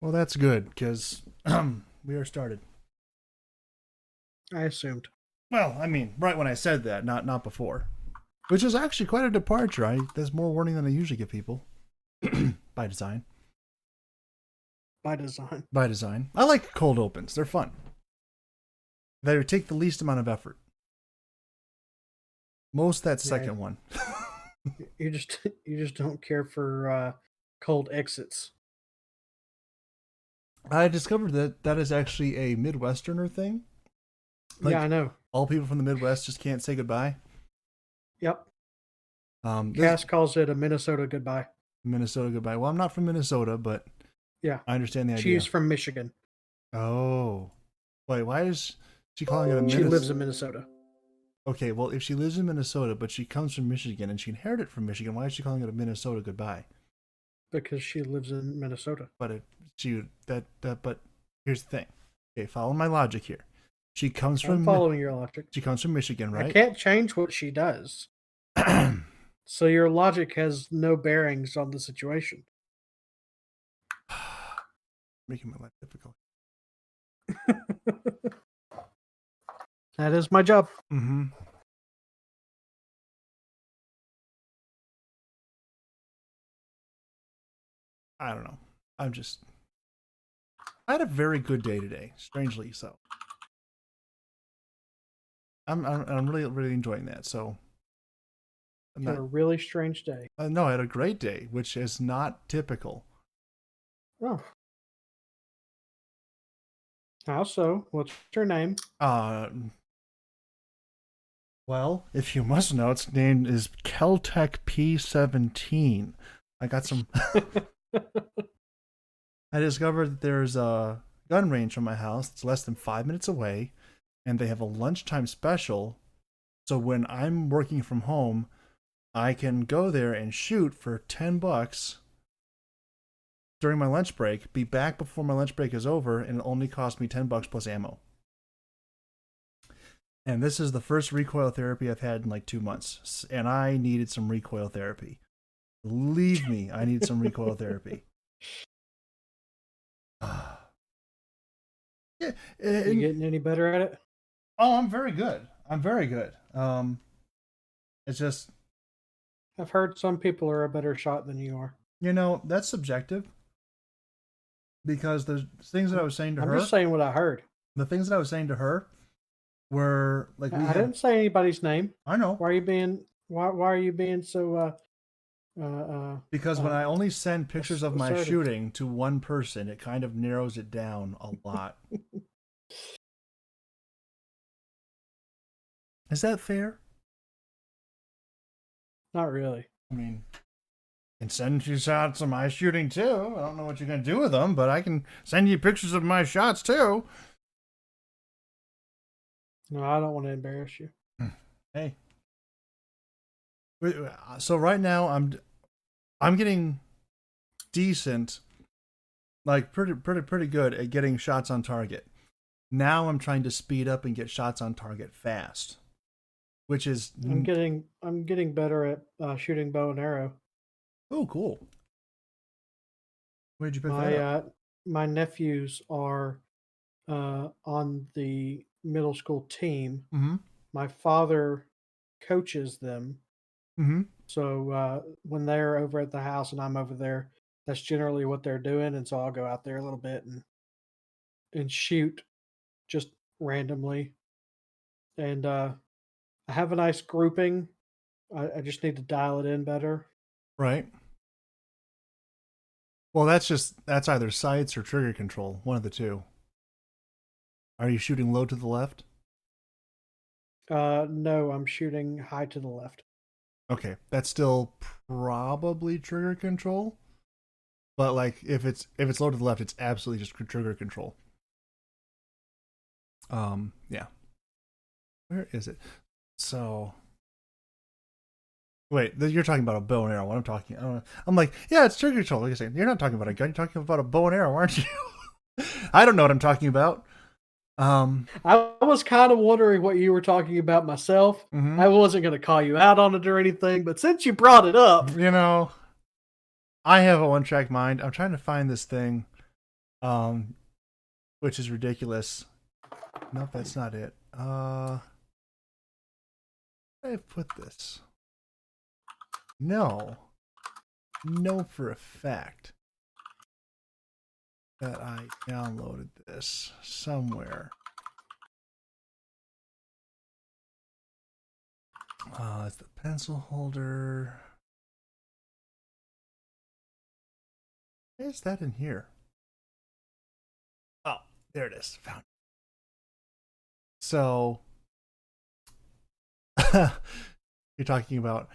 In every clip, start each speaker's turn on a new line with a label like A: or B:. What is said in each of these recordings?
A: Well, that's good because we are started.
B: I assumed.
A: Well, I mean, right when I said that, not before, which is actually quite a departure. There's more warning than I usually give people by design.
B: By design.
A: By design, I like cold opens. They're fun. They take the least amount of effort. Most that second one.
B: You just don't care for cold exits.
A: I discovered that is actually a Midwesterner thing.
B: Like, yeah, I know.
A: All people from the Midwest just can't say goodbye.
B: Yep. Cass calls it a Minnesota goodbye.
A: Minnesota goodbye. Well, I'm not from Minnesota, but
B: yeah,
A: I understand the idea.
B: She's from Michigan.
A: Oh. Wait, why is she calling it a Minnesota?
B: She lives in Minnesota.
A: Okay, well, if she lives in Minnesota, but she comes from Michigan and she inherited from Michigan, why is she calling it a Minnesota goodbye?
B: Because she lives in Minnesota.
A: But but here's the thing. Okay, follow my logic here. She comes from.
B: I'm following your logic.
A: She comes from Michigan, right?
B: I can't change what she does. So your logic has no bearings on the situation.
A: Making my life difficult.
B: That is my job.
A: Mm-hmm. I don't know. I had a very good day today, strangely so. I'm really enjoying that. So,
B: had a really strange day.
A: No, I had a great day, which is not typical.
B: Oh. How so? What's your name?
A: Well, if you must know, its name is Keltec P17. I got some. I discovered that there's a gun range from my house. It's less than 5 minutes away, and they have a lunchtime special. So when I'm working from home, I can go there and shoot for $10 during my lunch break, be back before my lunch break is over, and it only cost me $10 plus ammo. And this is the first recoil therapy I've had in like 2 months, and I needed some recoil therapy. Believe me, I need some recoil therapy.
B: Yeah, you getting any better at it?
A: Oh, I'm very good. It's just
B: I've heard some people are a better shot than you are.
A: You know, that's subjective. Because the things that I was saying to her.
B: I'm just saying what I heard.
A: The things that I was saying to her were like
B: I didn't say anybody's name.
A: I know.
B: Why are you being so
A: because when I only send pictures of my shooting to one person, it kind of narrows it down a lot. Is that fair?
B: Not really.
A: I mean, I can send you shots of my shooting too. I don't know what you're going to do with them, but I can send you pictures of my shots too.
B: No, I don't want to embarrass you.
A: Hey. So right now I'm getting decent, like pretty good at getting shots on target. Now I'm trying to speed up and get shots on target fast, which is
B: I'm getting better at shooting bow and arrow.
A: Oh, cool. Where did you pick that up?
B: My nephews are on the middle school team.
A: Mm-hmm.
B: My father coaches them.
A: Mm-hmm.
B: So when they're over at the house and I'm over there, that's generally what they're doing. And so I'll go out there a little bit and shoot just randomly. And I have a nice grouping. I just need to dial it in better.
A: Right. Well, that's either sights or trigger control, one of the two. Are you shooting low to the left?
B: No, I'm shooting high to the left.
A: Okay, that's still probably trigger control. But like if it's low to the left, it's absolutely just trigger control. Yeah. Where is it? So wait, you're talking about a bow and arrow. What I'm like, yeah, it's trigger control. Like I said, you're not talking about a gun. You're talking about a bow and arrow, aren't you? I don't know what I'm talking about.
B: I was kind of wondering what you were talking about myself.
A: Mm-hmm.
B: I wasn't going to call you out on it or anything, but since you brought it up,
A: you know, I have a one-track mind. I'm trying to find this thing. um, which is ridiculous. Nope, that's not it. I've put this. No, for a fact that I downloaded this somewhere. It's the pencil holder. Why is that in here? Oh, there it is. Found it. So you're talking about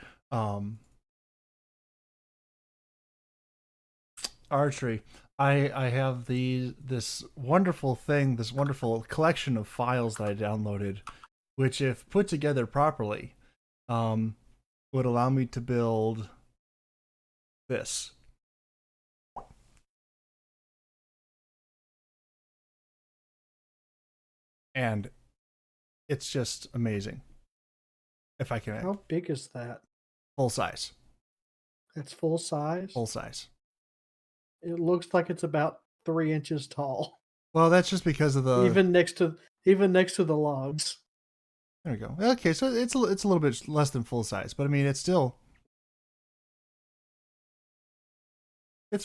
A: archery. I have this wonderful collection of files that I downloaded, which, if put together properly, would allow me to build this. And it's just amazing. If I can.
B: How big is that?
A: Full size.
B: It's full size?
A: Full size.
B: It looks like it's about 3 inches tall.
A: Well, that's just because of the
B: even next to the logs.
A: There we go. Okay, so it's a little bit less than full size, but I mean it's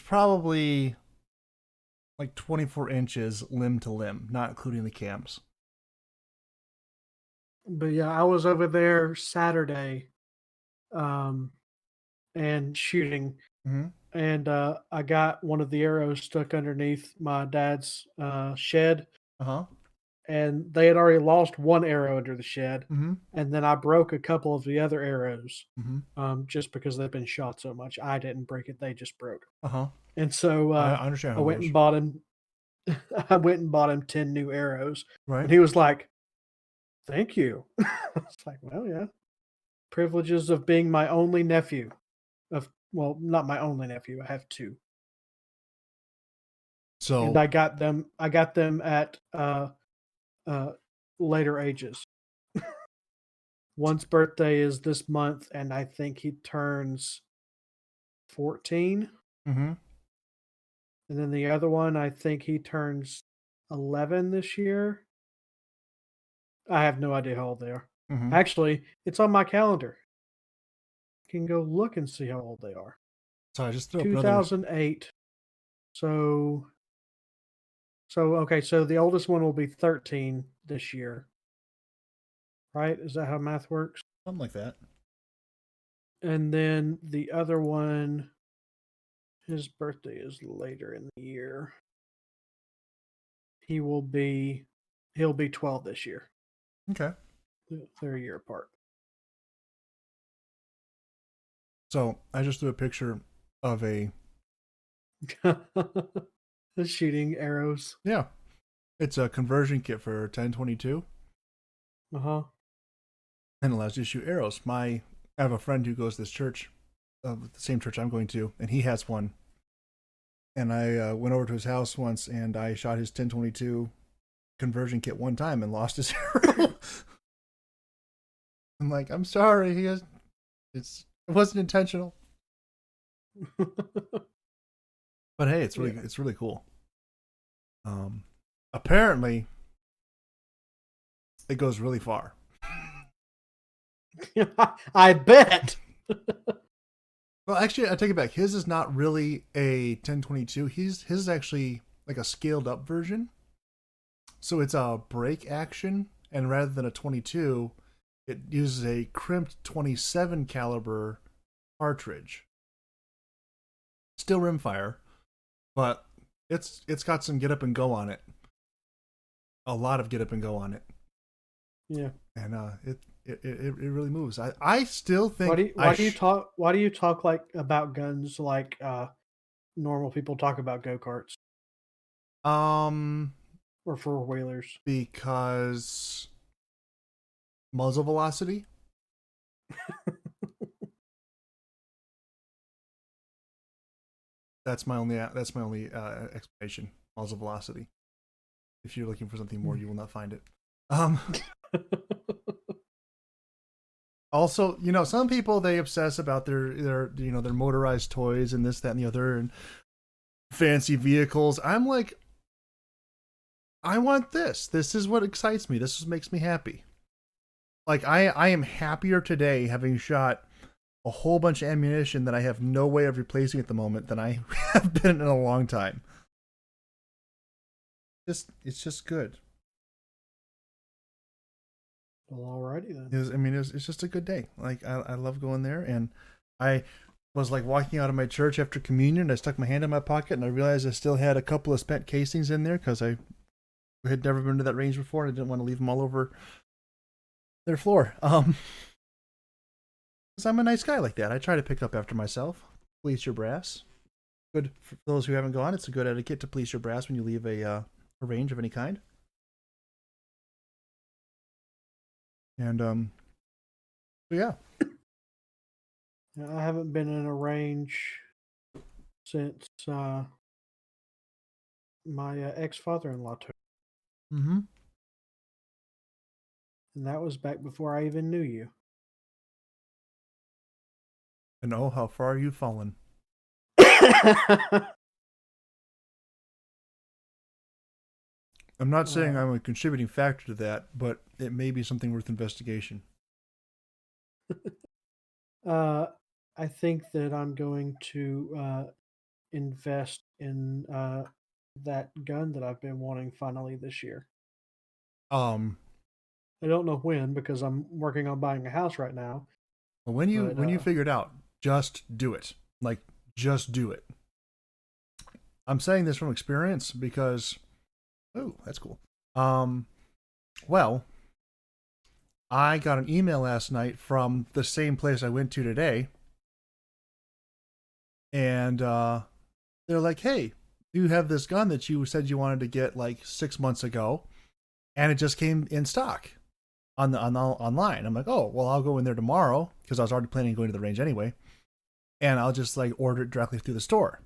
A: probably like 24 inches limb to limb, not including the cams.
B: But yeah, I was over there Saturday, and shooting, and I got one of the arrows stuck underneath my dad's shed. And they had already lost one arrow under the shed, and then I broke a couple of the other arrows, just because they've been shot so much. I didn't break it; they just broke. And so
A: I understand.
B: I went and bought him. I went and bought him 10 new arrows,
A: right?
B: And he was like, "Thank you." I was like, "Well, yeah, privileges of being my only nephew. Well, not my only nephew. I have 2.
A: So,
B: and I got them at later ages. One's birthday is this month, and I think he turns 14. And then the other one, I think he turns 11 this year. I have no idea how old they are. Actually, it's on my calendar. You can go look and see how old they are.
A: So I just threw
B: 2008. So okay, so the oldest one will be 13 this year. Right? Is that how math works?
A: Something like that.
B: And then the other one, his birthday is later in the year. He'll be 12 this year.
A: Okay.
B: They're a year apart.
A: So I just threw a picture of a
B: shooting arrows.
A: Yeah. It's a conversion kit for 1022. And allows you to shoot arrows. I have a friend who goes to this church, the same church I'm going to, and he has one. And I went over to his house once, and I shot his 1022 conversion kit one time and lost his arrow. I'm like, I'm sorry. It wasn't intentional. But hey, it's really cool. Apparently, it goes really far.
B: I bet.
A: Well, actually, I take it back. His is not really a 1022. His is actually like a scaled up version. So it's a break action, and rather than a 22, it uses a crimped 27 caliber cartridge. Still rimfire, but it's got some get up and go on it. A lot of get up and go on it.
B: Yeah.
A: And it really moves. I still think.
B: Why do you talk like about guns like normal people talk about go-karts? Or four-wheelers?
A: Because muzzle velocity. That's my only explanation. Muzzle velocity. If you're looking for something more, you will not find it. Also, some people, they obsess about their motorized toys and this, that, and the other, and fancy vehicles. I'm like, I want this. This is what excites me. This is what makes me happy. Like I am happier today having shot a whole bunch of ammunition that I have no way of replacing at the moment than I have been in a long time. It's just good.
B: Well, alrighty then.
A: It's just a good day. Like I love going there, and I was like walking out of my church after communion. I stuck my hand in my pocket and I realized I still had a couple of spent casings in there because I had never been to that range before and I didn't want to leave them all over their floor. Because I'm a nice guy like that. I try to pick up after myself. Police your brass. Good for those who haven't gone. It's a good etiquette to police your brass when you leave a range of any kind. And so yeah.
B: I haven't been in a range since my ex-father-in-law took,
A: Mm-hmm.
B: and that was back before I even knew you.
A: And oh, how far you've fallen. I'm not saying I'm a contributing factor to that, but it may be something worth investigation.
B: I think that I'm going to invest in that gun that I've been wanting finally this year. I don't know when because I'm working on buying a house right now.
A: When you figure it out, just do it. Like, just do it. I'm saying this from experience because, oh, that's cool. Well, I got an email last night from the same place I went to today, and they're like, "Hey, you have this gun that you said you wanted to get like 6 months ago, and it just came in stock online." I'm like, "Oh, well, I'll go in there tomorrow because I was already planning on going to the range anyway, and I'll just like order it directly through the store."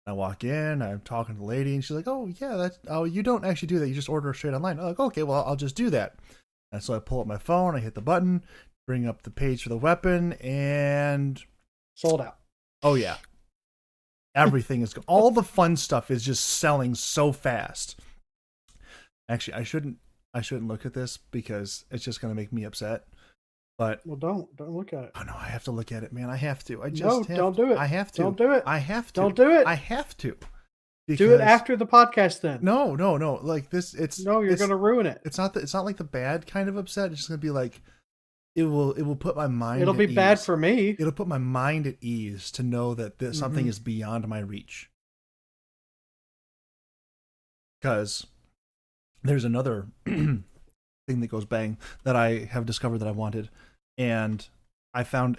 A: I walk in, I'm talking to the lady, and she's like, "Oh, yeah, you don't actually do that. You just order straight online." I'm like, "Okay, well, I'll just do that." And so I pull up my phone, I hit the button, bring up the page for the weapon, and
B: sold out.
A: Oh yeah, everything is all the fun stuff is just selling so fast. Actually, I shouldn't look at this because it's just going to make me upset. But
B: don't look at it.
A: Oh no, I have to look at it, man. I have to.
B: Don't do it.
A: I have to.
B: Don't do it.
A: I have to.
B: Don't do it.
A: I have to.
B: Do it after the podcast then.
A: No. Like this,
B: you're going to ruin it.
A: It's not like the bad kind of upset. It's just going to be like it will put my mind.
B: It'll be bad for me.
A: It'll put my mind at ease to know that something is beyond my reach. Because there's another thing that goes bang that I have discovered that I wanted, and I found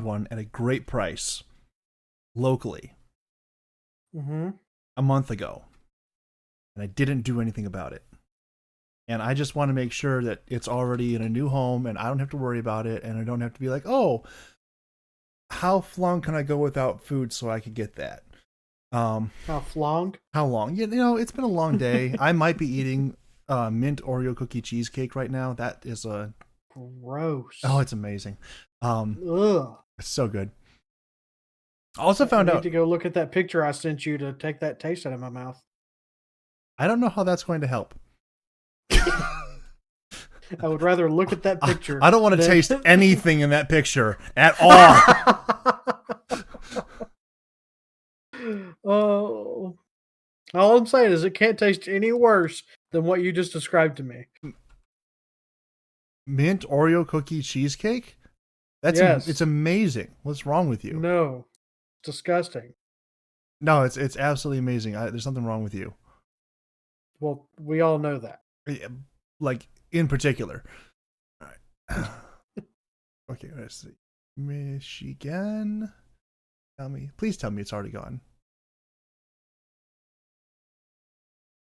A: one at a great price locally a month ago, and I didn't do anything about it. And I just want to make sure that it's already in a new home, and I don't have to worry about it, and I don't have to be like, "Oh, how long can I go without food so I could get that?"
B: How long?
A: How long? Yeah, it's been a long day. I might be eating mint Oreo cookie cheesecake right now. That is a
B: gross.
A: Oh, it's amazing.
B: Ugh.
A: It's so good. I also found out
B: to go look at that picture I sent you to take that taste out of my mouth.
A: I don't know how that's going to help.
B: I would rather look at that picture.
A: I don't want to taste anything in that picture at all.
B: Oh, all I'm saying is it can't taste any worse than what you just described to me.
A: Mint Oreo cookie cheesecake? It's amazing. What's wrong with you?
B: No, it's disgusting.
A: No, it's absolutely amazing. There's something wrong with you.
B: Well, we all know that.
A: Like in particular. All right. Okay, let's see. Michigan. Please tell me it's already gone.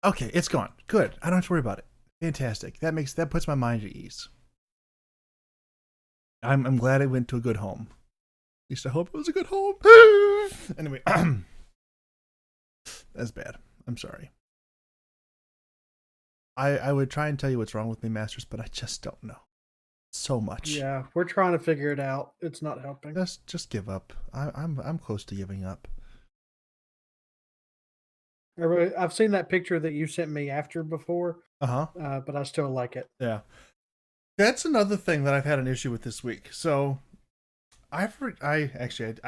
A: Okay, it's gone. Good. I don't have to worry about it. Fantastic. That puts my mind at ease. I'm glad I went to a good home. At least I hope it was a good home. Anyway, that's bad. I'm sorry. I would try and tell you what's wrong with me, Masters, but I just don't know. So much.
B: Yeah, we're trying to figure it out. It's not helping.
A: Just give up. I'm close to giving up.
B: I've seen that picture that you sent me after before,
A: Uh-huh.
B: but I still like it.
A: Yeah. That's another thing that I've had an issue with this week. So I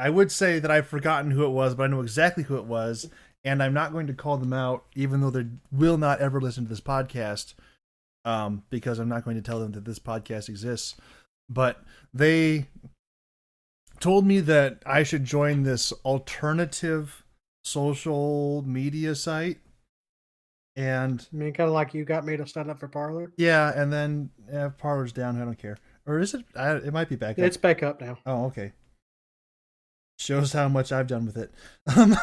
A: would say that I've forgotten who it was, but I know exactly who it was, and I'm not going to call them out, even though they will not ever listen to this podcast, because I'm not going to tell them that this podcast exists. But they told me that I should join this alternative social media site, and
B: I mean, kind of like you got me to sign up for Parlor.
A: yeah, and then Parlor's down. I don't care, or is it? It might be back up.
B: It's back up now.
A: Oh, okay. Shows how much I've done with it. Um,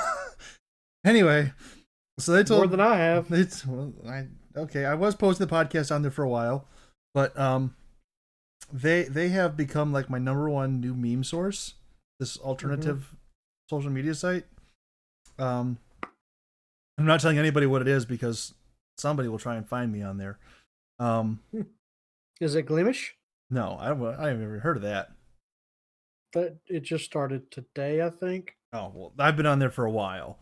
A: anyway, so they told
B: More than I have.
A: it's okay. I was posting the podcast on there for a while, but they have become like my number one new meme source. This alternative social media site. I'm not telling anybody what it is because somebody will try and find me on there.
B: Is it Glimish?
A: No, I haven't even heard of that.
B: But it just started today, I think.
A: Oh well, I've been on there for a while.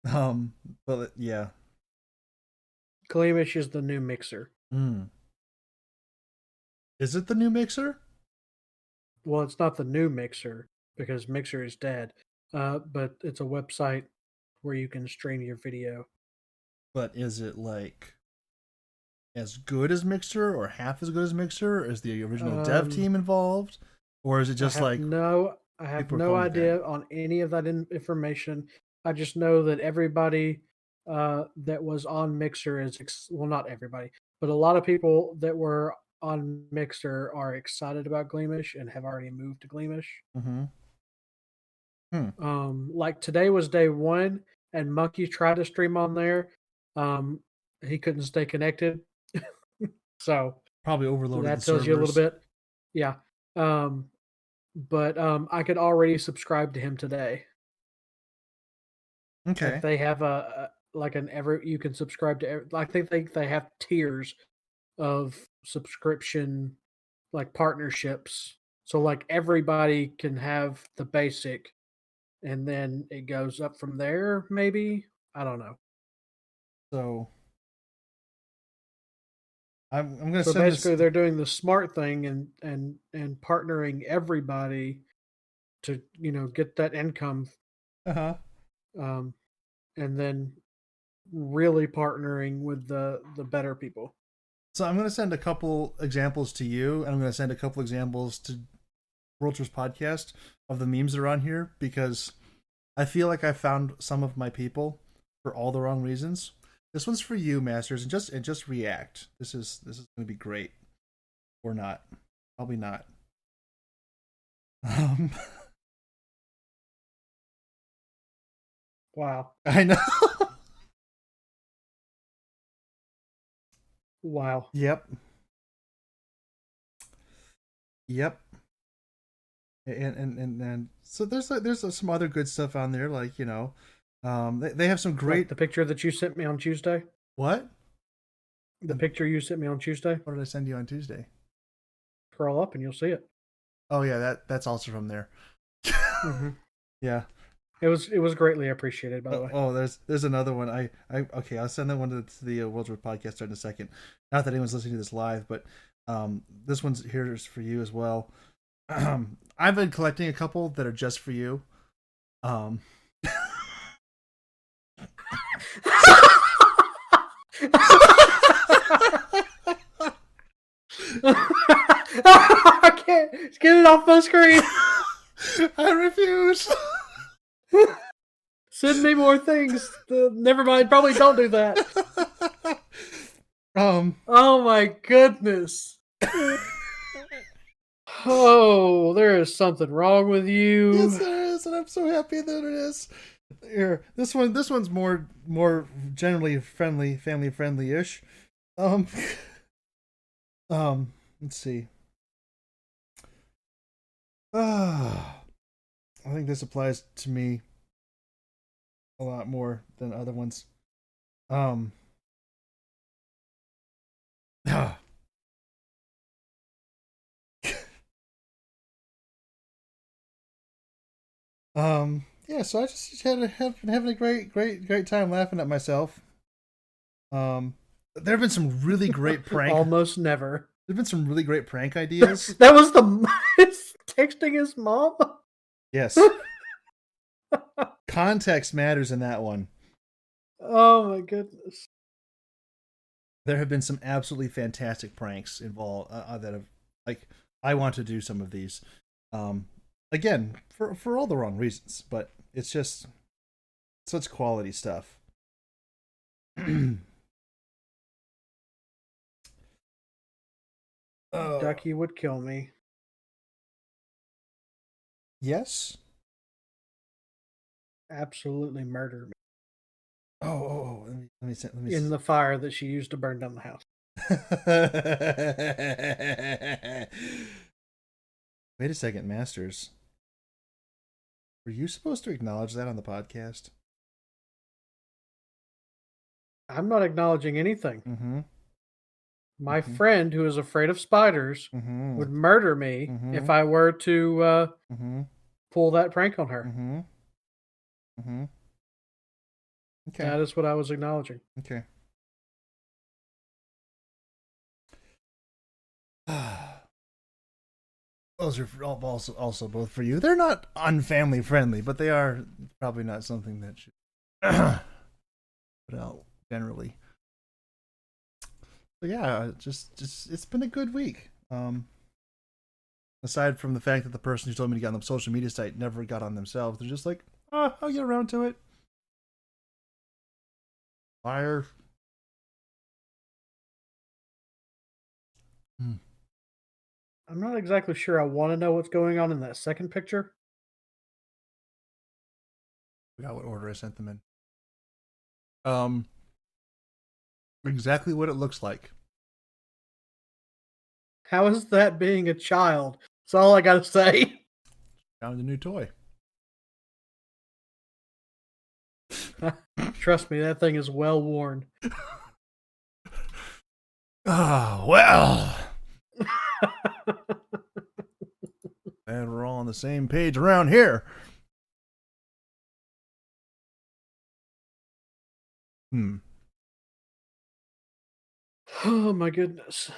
A: But yeah.
B: Glimish is the new Mixer.
A: Is it the new Mixer?
B: Well, it's not the new Mixer because Mixer is dead. But it's a website where you can stream your video.
A: But is it like as good as Mixer or half as good as Mixer? Is the original dev team involved? Or is it just
B: I have no idea on any of that information. I just know that everybody that was on Mixer well, not everybody, but a lot of people that were on Mixer are excited about Gleamish and have already moved to Gleamish. Like today was day one, and Monkey tried to stream on there. He couldn't stay connected, so
A: probably overloaded
B: that
A: the
B: tells you a little
A: servers.
B: bit. Yeah. But I could already subscribe to him today.
A: Okay.
B: Like they have you can subscribe to. I think they have tiers of subscription, like partnerships. So like everybody can have the basic, and then it goes up from there. Maybe I don't know.
A: So I'm gonna
B: So
A: send this.
B: basically, they're doing the smart thing and partnering everybody to get that income,
A: Uh-huh.
B: um, and then really partnering with the better people.
A: So I'm gonna send a couple examples to you, and I'm gonna send a couple examples to World Tours podcast of the memes that are on here because I feel like I found some of my people for all the wrong reasons. This one's for you, Masters, and just react. This is gonna be great. Or not. Probably not. Um
B: Wow.
A: I know.
B: Wow.
A: Yep. Yep. And so there's some other good stuff on there, like they have some great.
B: Like the picture that you sent me on Tuesday.
A: What?
B: The picture you sent me on Tuesday.
A: What did I send you on Tuesday?
B: Scroll up and you'll see it.
A: Oh yeah, that's also from there. Yeah.
B: It was greatly appreciated, by the way.
A: Oh, there's another one. I okay, I'll send that one to the World Tour podcast in a second. Not that anyone's listening to this live, but this one's here is for you as well. I've been collecting a couple that are just for you.
B: I can't get it off my screen.
A: I refuse.
B: Send me more things. Never mind. Probably don't do that. Oh my goodness. Oh, there is something wrong with you.
A: Yes, there is, and I'm so happy that it is. Here, this one's more generally family friendly ish. Let's see. I think this applies to me a lot more than other ones. yeah, so I just have been having a great time laughing at myself. There have been some really great prank.
B: Almost never.
A: There've been some really great prank ideas.
B: That was the texting his mom.
A: Yes, context matters in that one.
B: Oh my goodness.
A: There have been some absolutely fantastic pranks involved that have like I want to do some of these. Um, Again, for all the wrong reasons, but it's just such quality stuff.
B: Ducky would kill me.
A: Yes.
B: Absolutely murder me.
A: Let me
B: In the fire that she used to burn down the house.
A: Wait a second, Masters. Were you supposed to acknowledge that on the podcast?
B: I'm not acknowledging anything.
A: Mm-hmm.
B: My friend who is afraid of spiders would murder me if I were to pull that prank on her.
A: Okay.
B: That is what I was acknowledging.
A: Okay. Those are also both for you. They're not unfamily friendly, but they are probably not something that should put out generally. But yeah, just it's been a good week. Aside from the fact that the person who told me to get on the social media site never got on themselves, they're just like, I'll get around to it. Liar.
B: I'm not exactly sure I want to know what's going on in that second picture.
A: I forgot what order I sent them in. Exactly what it looks like.
B: How is that being a child? That's all I gotta say.
A: Found a new toy.
B: Trust me, that thing is well worn.
A: Well. And we're all on the same page around here.
B: Oh my goodness.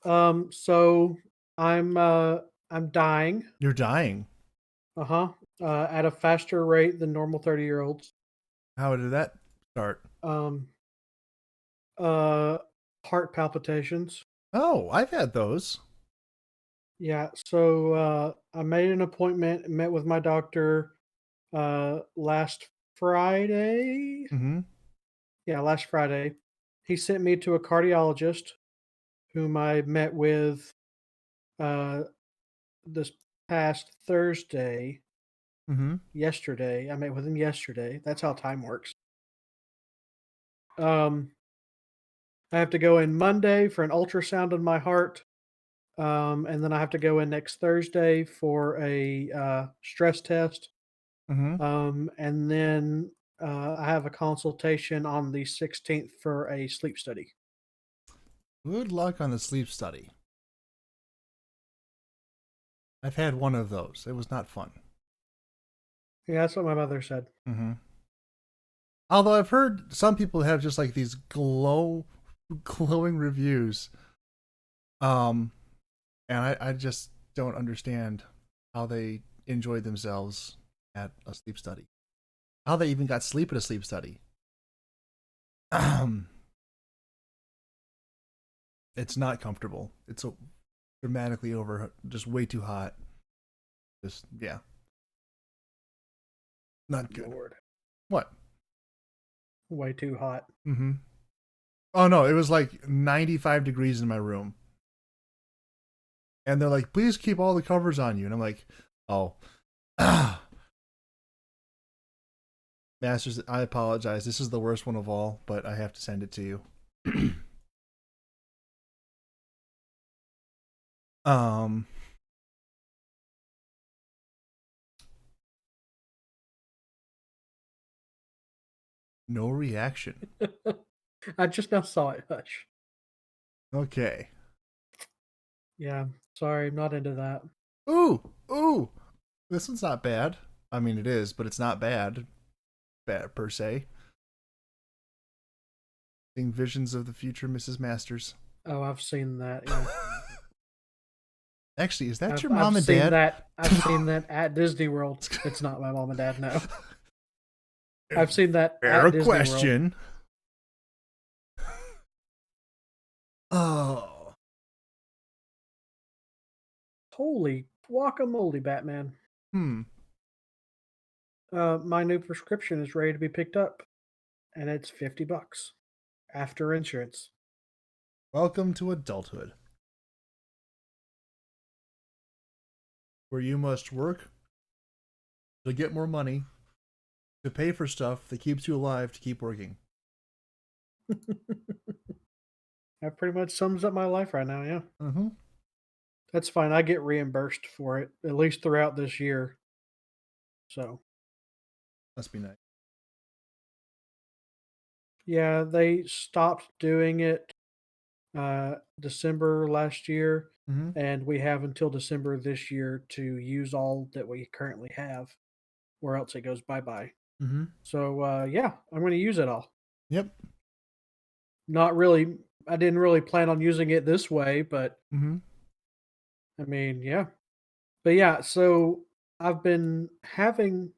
B: So I'm dying.
A: You're dying.
B: At a faster rate than normal 30-year-olds.
A: How did that start?
B: Heart palpitations.
A: Oh, I've had those.
B: Yeah, so I made an appointment, met with my doctor last Friday.
A: Mm-hmm.
B: Yeah, last Friday. He sent me to a cardiologist whom I met with this past Thursday.
A: Mm-hmm.
B: Yesterday. I met with him yesterday. That's how time works. I have to go in Monday for an ultrasound on my heart. And then I have to go in next Thursday for a stress test.
A: Mm-hmm.
B: And then I have a consultation on the 16th for a sleep study.
A: Good luck on the sleep study. I've had one of those. It was not fun.
B: Yeah, that's what my mother said.
A: Mm-hmm. Although I've heard some people have just like these glowing reviews. And I just don't understand how they enjoyed themselves at a sleep study. How they even got sleep at a sleep study. It's not comfortable. It's dramatically over, just way too hot. Just, yeah. Not good.
B: Lord.
A: What?
B: Way too hot.
A: Mm-hmm. Oh no, it was like 95 degrees in my room. And they're like, please keep all the covers on you. And I'm like, oh. Masters, I apologize. This is the worst one of all, but I have to send it to you. No reaction.
B: I just now saw it. Hush.
A: Okay.
B: Yeah, sorry, I'm not into that.
A: Ooh. This one's not bad. I mean, it is, but it's not bad per se. Seeing visions of the future, Mrs. Masters.
B: Oh, I've seen that. Yeah,
A: Actually, is that your
B: I've
A: mom and
B: seen
A: dad?
B: that. I've seen that at Disney World. It's not my mom and dad. No, I've seen that
A: Fair
B: at Disney World.
A: question. Oh.
B: Holy guacamole, Batman!
A: Hmm.
B: My new prescription is ready to be picked up, and it's $50 after insurance.
A: Welcome to adulthood, where you must work to get more money to pay for stuff that keeps you alive to keep working.
B: That pretty much sums up my life right now. Yeah,
A: Mm-hmm.
B: that's fine. I get reimbursed for it at least throughout this year. So
A: Must be nice.
B: yeah, they stopped doing it December last year,
A: Mm-hmm.
B: and we have until December this year to use all that we currently have, or else it goes bye bye.
A: Mm-hmm.
B: So yeah, I'm going to use it all.
A: Yep.
B: Not really. I didn't really plan on using it this way, but
A: Mm-hmm.
B: I mean, yeah. But yeah, so I've been having.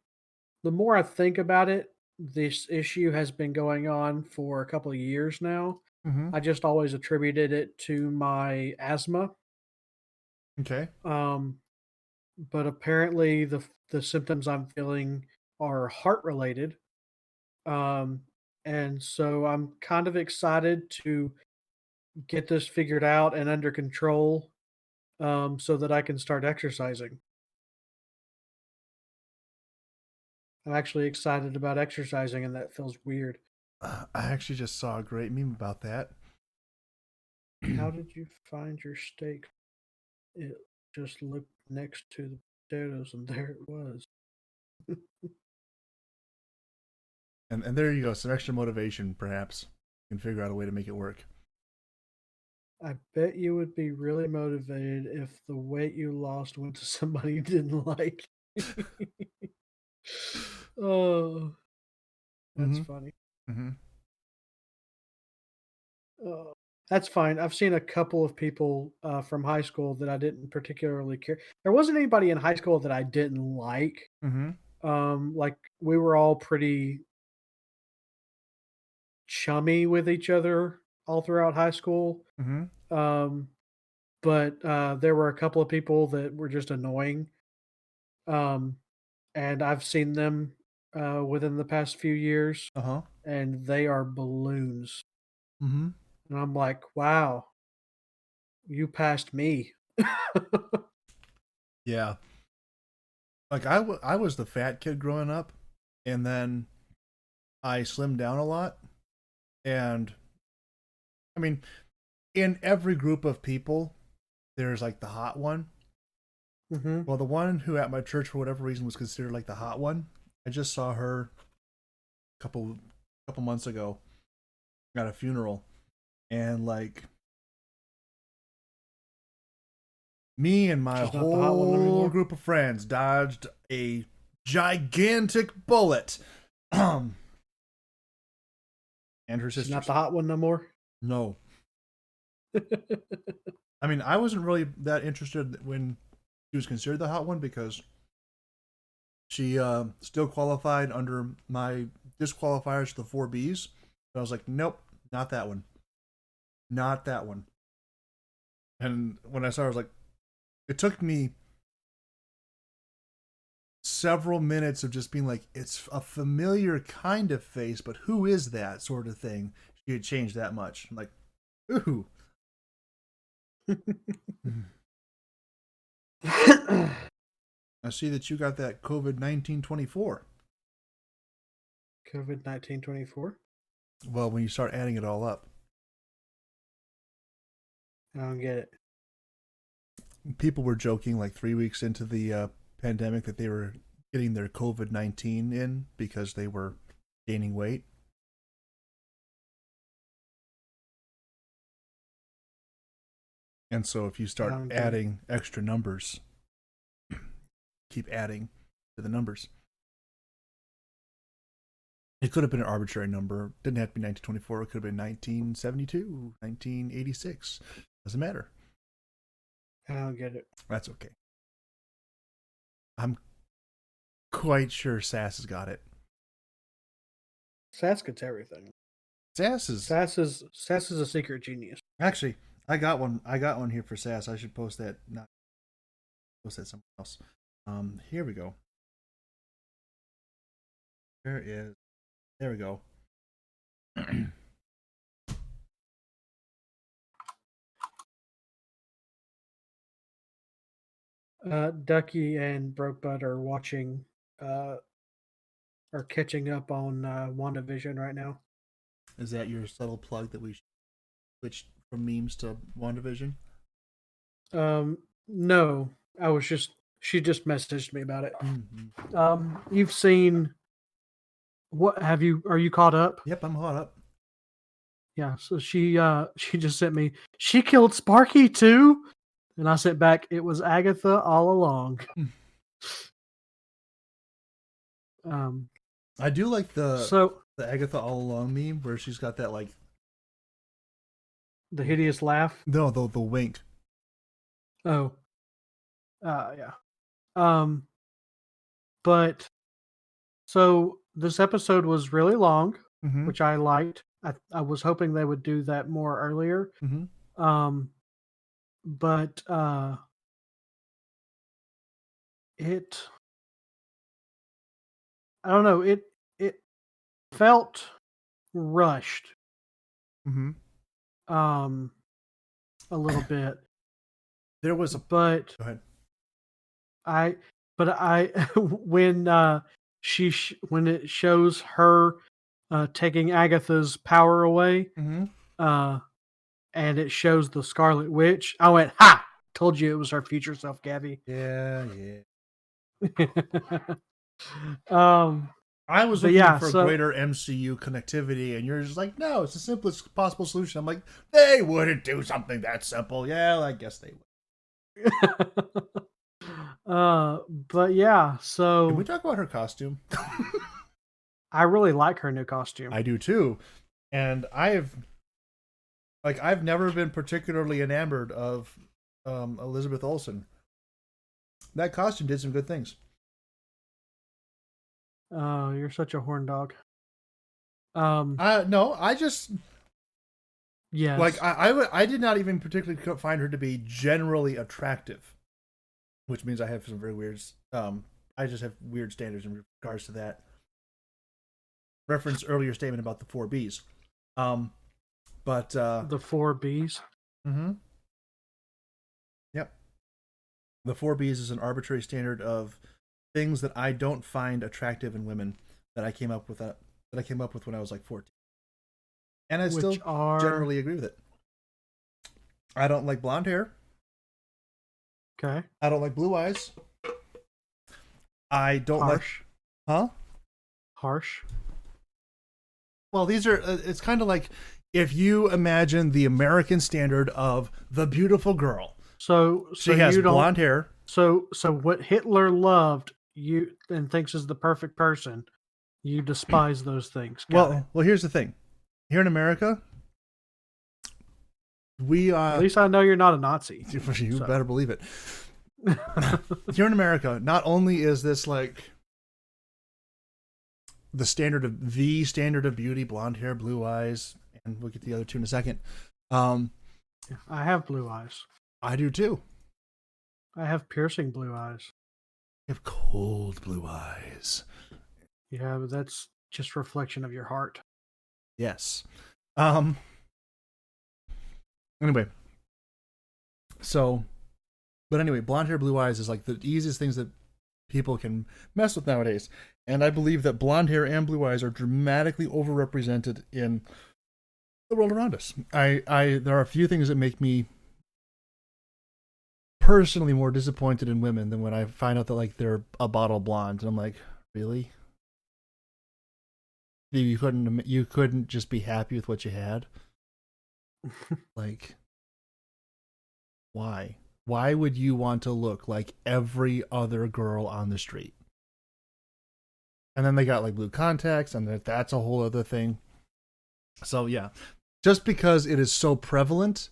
B: The more I think about it, this issue has been going on for a couple of years now.
A: Mm-hmm.
B: I just always attributed it to my asthma.
A: Okay.
B: Um, but apparently the symptoms I'm feeling are heart related. Um, and so I'm kind of excited to get this figured out and under control, so that I can start exercising. I'm actually excited about exercising, and that feels weird.
A: I actually just saw a great meme about that.
B: How did you find your steak? It just looked next to the potatoes, and there it was.
A: And there you go. Some extra motivation, perhaps. You can figure out a way to make it work.
B: I bet you would be really motivated if the weight you lost went to somebody you didn't like. Oh, that's
A: Mm-hmm.
B: funny.
A: Mm-hmm.
B: Oh, that's fine. I've seen a couple of people from high school that I didn't particularly care. There wasn't anybody in high school that I didn't like.
A: Mm-hmm.
B: Like we were all pretty chummy with each other all throughout high school.
A: Mm-hmm.
B: Um, but there were a couple of people that were just annoying. Um, and I've seen them within the past few years,
A: Uh-huh.
B: and they are balloons.
A: Mm-hmm.
B: And I'm like, wow, you passed me.
A: Yeah. Like I was the fat kid growing up, and then I slimmed down a lot. And I mean, in every group of people, there's like the hot one.
B: Hmm.
A: Well, the one who at my church for whatever reason was considered like the hot one, I just saw her a couple months ago at a funeral, and like me and my
B: She's not the hot one
A: whole
B: anymore.
A: group of friends dodged a gigantic bullet. And her
B: She's not
A: sisters.
B: the hot one no more.
A: No. I mean, I wasn't really that interested when she was considered the hot one because she still qualified under my disqualifiers to the four Bs. But I was like, nope, not that one. Not that one. And when I saw her, I was like, it took me several minutes of just being like, it's a familiar kind of face, but who is that sort of thing? She had changed that much. I'm like, ooh. I see that you got that COVID 1924.
B: COVID 1924.
A: Well, when you start adding it all up,
B: I don't get it.
A: people were joking like 3 weeks into the pandemic that they were getting their COVID 19 in because they were gaining weight. And so if you
B: I
A: start
B: don't get it.
A: adding extra numbers, keep adding to the numbers. It could have been an arbitrary number. Didn't have to be 1924. It could have been 1972, 1986. Doesn't matter.
B: I don't get it.
A: That's okay. I'm quite sure Sass has got it.
B: Sass gets everything.
A: Sass is
B: a secret genius.
A: actually. I got one. I got one here for Sass. I should post that. Not post that somewhere else. Here we go. There we go.
B: Ducky and Brokebutt are watching, are catching up on WandaVision right now.
A: Is that your subtle plug that we switched from memes to WandaVision?
B: No, she just messaged me about it.
A: Mm-hmm.
B: You've seen are you caught up?
A: Yep, I'm caught up.
B: Yeah, so she just sent me, she killed Sparky too? And I sent back, it was Agatha all along.
A: I do like the Agatha all along meme where she's got that like
B: the hideous laugh.
A: No, the wink.
B: Oh. Yeah. But so this episode was really long, which I liked. I was hoping they would do that more earlier. But I don't know, it felt rushed. A little bit.
A: There was a
B: but
A: go ahead.
B: When when it shows her taking Agatha's power away, and it shows the Scarlet Witch, I went, "Ha! Told you it was her future self, Gabby."
A: Yeah.
B: I
A: was looking for greater MCU connectivity, and you're just like, no, it's the simplest possible solution. I'm like, they wouldn't do something that simple. Yeah, I guess they would.
B: But yeah, so
A: can we talk about her costume?
B: I really like her new costume.
A: I do too, and I've never been particularly enamored of Elizabeth Olsen. That costume did some good things.
B: Oh, you're such a horn dog.
A: No, I just
B: yes.
A: Like I did not even particularly find her to be generally attractive, which means I have some very weird. I just have weird standards in regards to that. Reference earlier statement about the 4 Bs. But
B: the 4 Bs.
A: Yep. The 4 Bs is an arbitrary standard of things that I don't find attractive in women that I came up with when I was like 14. And I still generally agree with it. I don't like blonde hair.
B: Okay.
A: I don't like blue eyes. I don't like... Huh?
B: Harsh.
A: Well, these are... it's kind of like if you imagine the American standard of the beautiful girl.
B: So
A: she has blonde hair.
B: So what Hitler loved you and thinks is the perfect person, you despise those things.
A: Well, here's the thing. Here in America,
B: at least I know you're not a Nazi.
A: You better believe it. Here in America, not only is this like the standard of beauty, blonde hair, blue eyes, and we'll get to the other two in a second.
B: I have blue eyes.
A: I do too.
B: I have piercing blue eyes.
A: You have cold blue eyes.
B: Yeah, but that's just reflection of your heart.
A: Yes. Anyway. But anyway, blonde hair, blue eyes is like the easiest things that people can mess with nowadays. And I believe that blonde hair and blue eyes are dramatically overrepresented in the world around us. There are a few things that make me personally more disappointed in women than when I find out that like they're a bottle blonde, and I'm like, really? You couldn't just be happy with what you had? Like, why? Why would you want to look like every other girl on the street? And then they got like blue contacts, and that's a whole other thing. So yeah, just because it is so prevalent,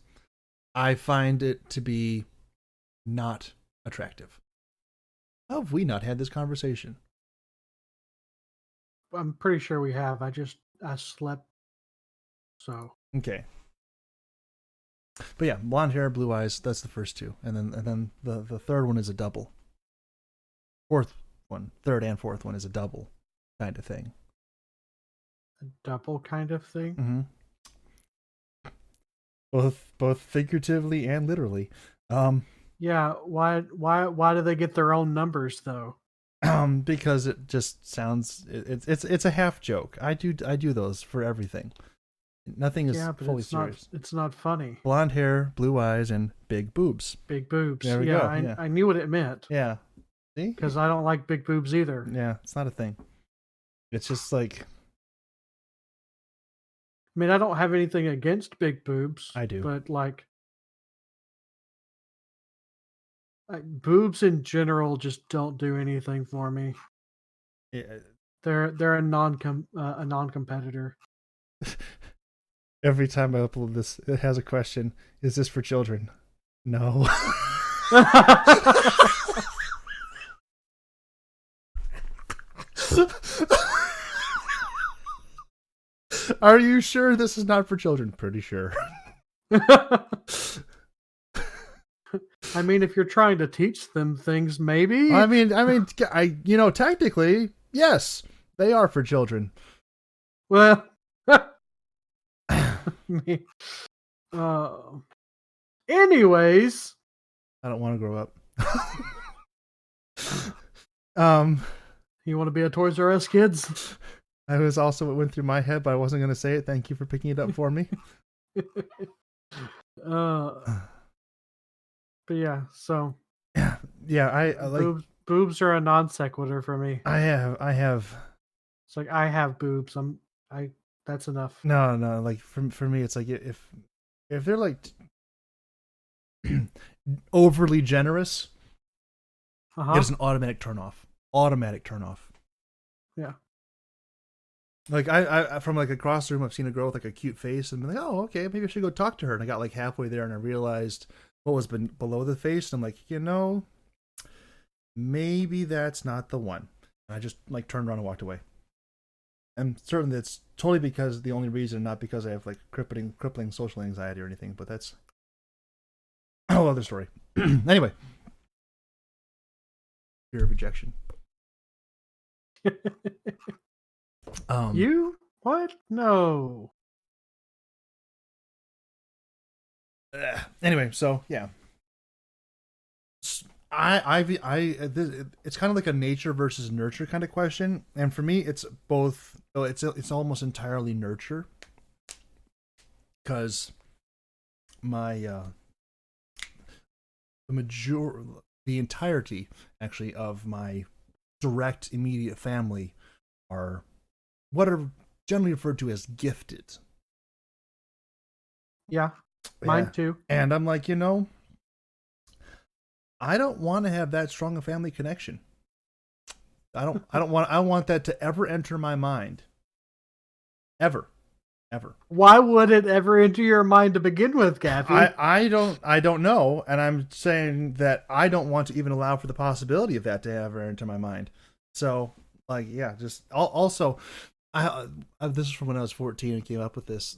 A: I find it to be not attractive. How have we not had this conversation?
B: I'm pretty sure we have. I slept. So
A: Okay. But yeah, blonde hair, blue eyes, that's the first two. And then the third one is a double. Third and fourth one is a double kind of thing.
B: a double kind of thing.
A: Mm-hmm. Both figuratively and literally.
B: Yeah. Why do they get their own numbers though?
A: Because it just sounds it's a half joke. I do those for everything. Nothing is fully serious.
B: It's not funny.
A: Blonde hair, blue eyes, and big boobs.
B: Big boobs.
A: There we
B: yeah,
A: go. Yeah.
B: I knew what it meant.
A: Yeah. See?
B: Because I don't like big boobs either.
A: Yeah, it's not a thing. It's just like,
B: I mean, I don't have anything against big boobs.
A: I do.
B: But like boobs in general just don't do anything for me.
A: Yeah.
B: They're a non-competitor.
A: Every time I upload this, it has a question. Is this for children? No. Are you sure this is not for children? Pretty sure.
B: I mean, if you're trying to teach them things, maybe.
A: I mean, technically, yes, they are for children.
B: Well, anyways,
A: I don't want to grow up.
B: You want to be a Toys R Us kids?
A: I was also what went through my head, but I wasn't going to say it. Thank you for picking it up for me.
B: But yeah, so
A: yeah, I like
B: boobs are a non sequitur for me.
A: I have.
B: It's like I have boobs. That's enough.
A: No, like for me, it's like if they're like overly generous, it's an automatic turn off.
B: Yeah.
A: Like I from like across the room, I've seen a girl with like a cute face, and I'm like, oh, okay, maybe I should go talk to her. And I got like halfway there, and I realized what was below the face. And I'm like, maybe that's not the one. And I just like turned around and walked away. And certainly it's totally because the only reason, not because I have like crippling social anxiety or anything, but that's a whole other story. Anyway, fear of rejection.
B: You what? No.
A: Anyway, so yeah, it's kind of like a nature versus nurture kind of question, and for me, it's both. Oh, it's almost entirely nurture, because the entirety actually of my direct immediate family are what are generally referred to as gifted.
B: Yeah, mine too.
A: And I'm like, I don't want to have that strong a family connection. I want that to ever enter my mind. Ever.
B: Why would it ever enter your mind to begin with, Gaffy?
A: I don't know, and I'm saying that I don't want to even allow for the possibility of that to ever enter my mind. So, like, yeah, just also, this is from when I was 14 and came up with this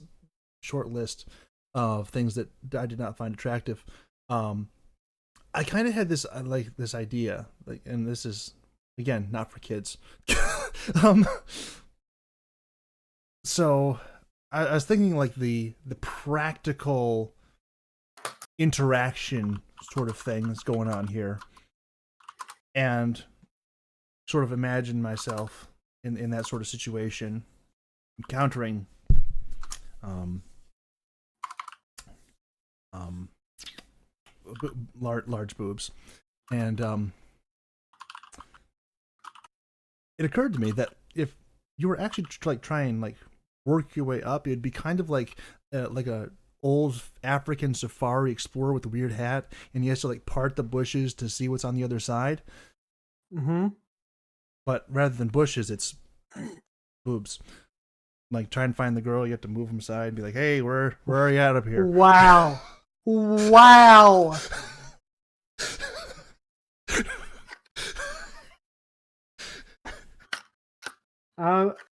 A: short list of things that I did not find attractive. I kind of had this idea, like, and this is again not for kids. So I was thinking like the practical interaction sort of thing that's going on here, and sort of imagine myself in that sort of situation, encountering large boobs, and it occurred to me that if you were actually like trying like work your way up, it'd be kind of like a old African safari explorer with a weird hat, and he has to like part the bushes to see what's on the other side.
B: Mm-hmm.
A: but rather than bushes, it's boobs. Like try and find the girl, you have to move them aside and be like, "Hey, where are you at up here?"
B: Wow. Wow.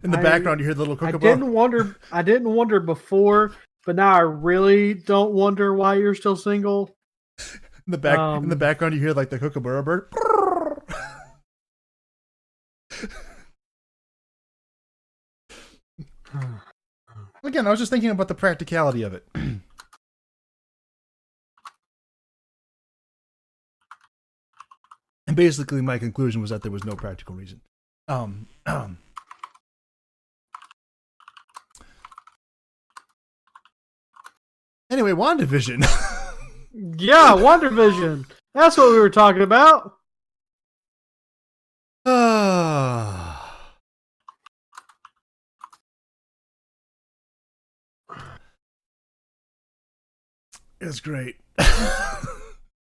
A: In the background, you hear the little
B: I
A: kookaburra.
B: didn't wonder before, but now I really don't wonder why you're still single.
A: In the background, you hear like the kookaburra bird. Again, I was just thinking about the practicality of it. And basically, my conclusion was that there was no practical reason. Anyway, WandaVision.
B: Yeah, WandaVision. That's what we were talking about.
A: It's great.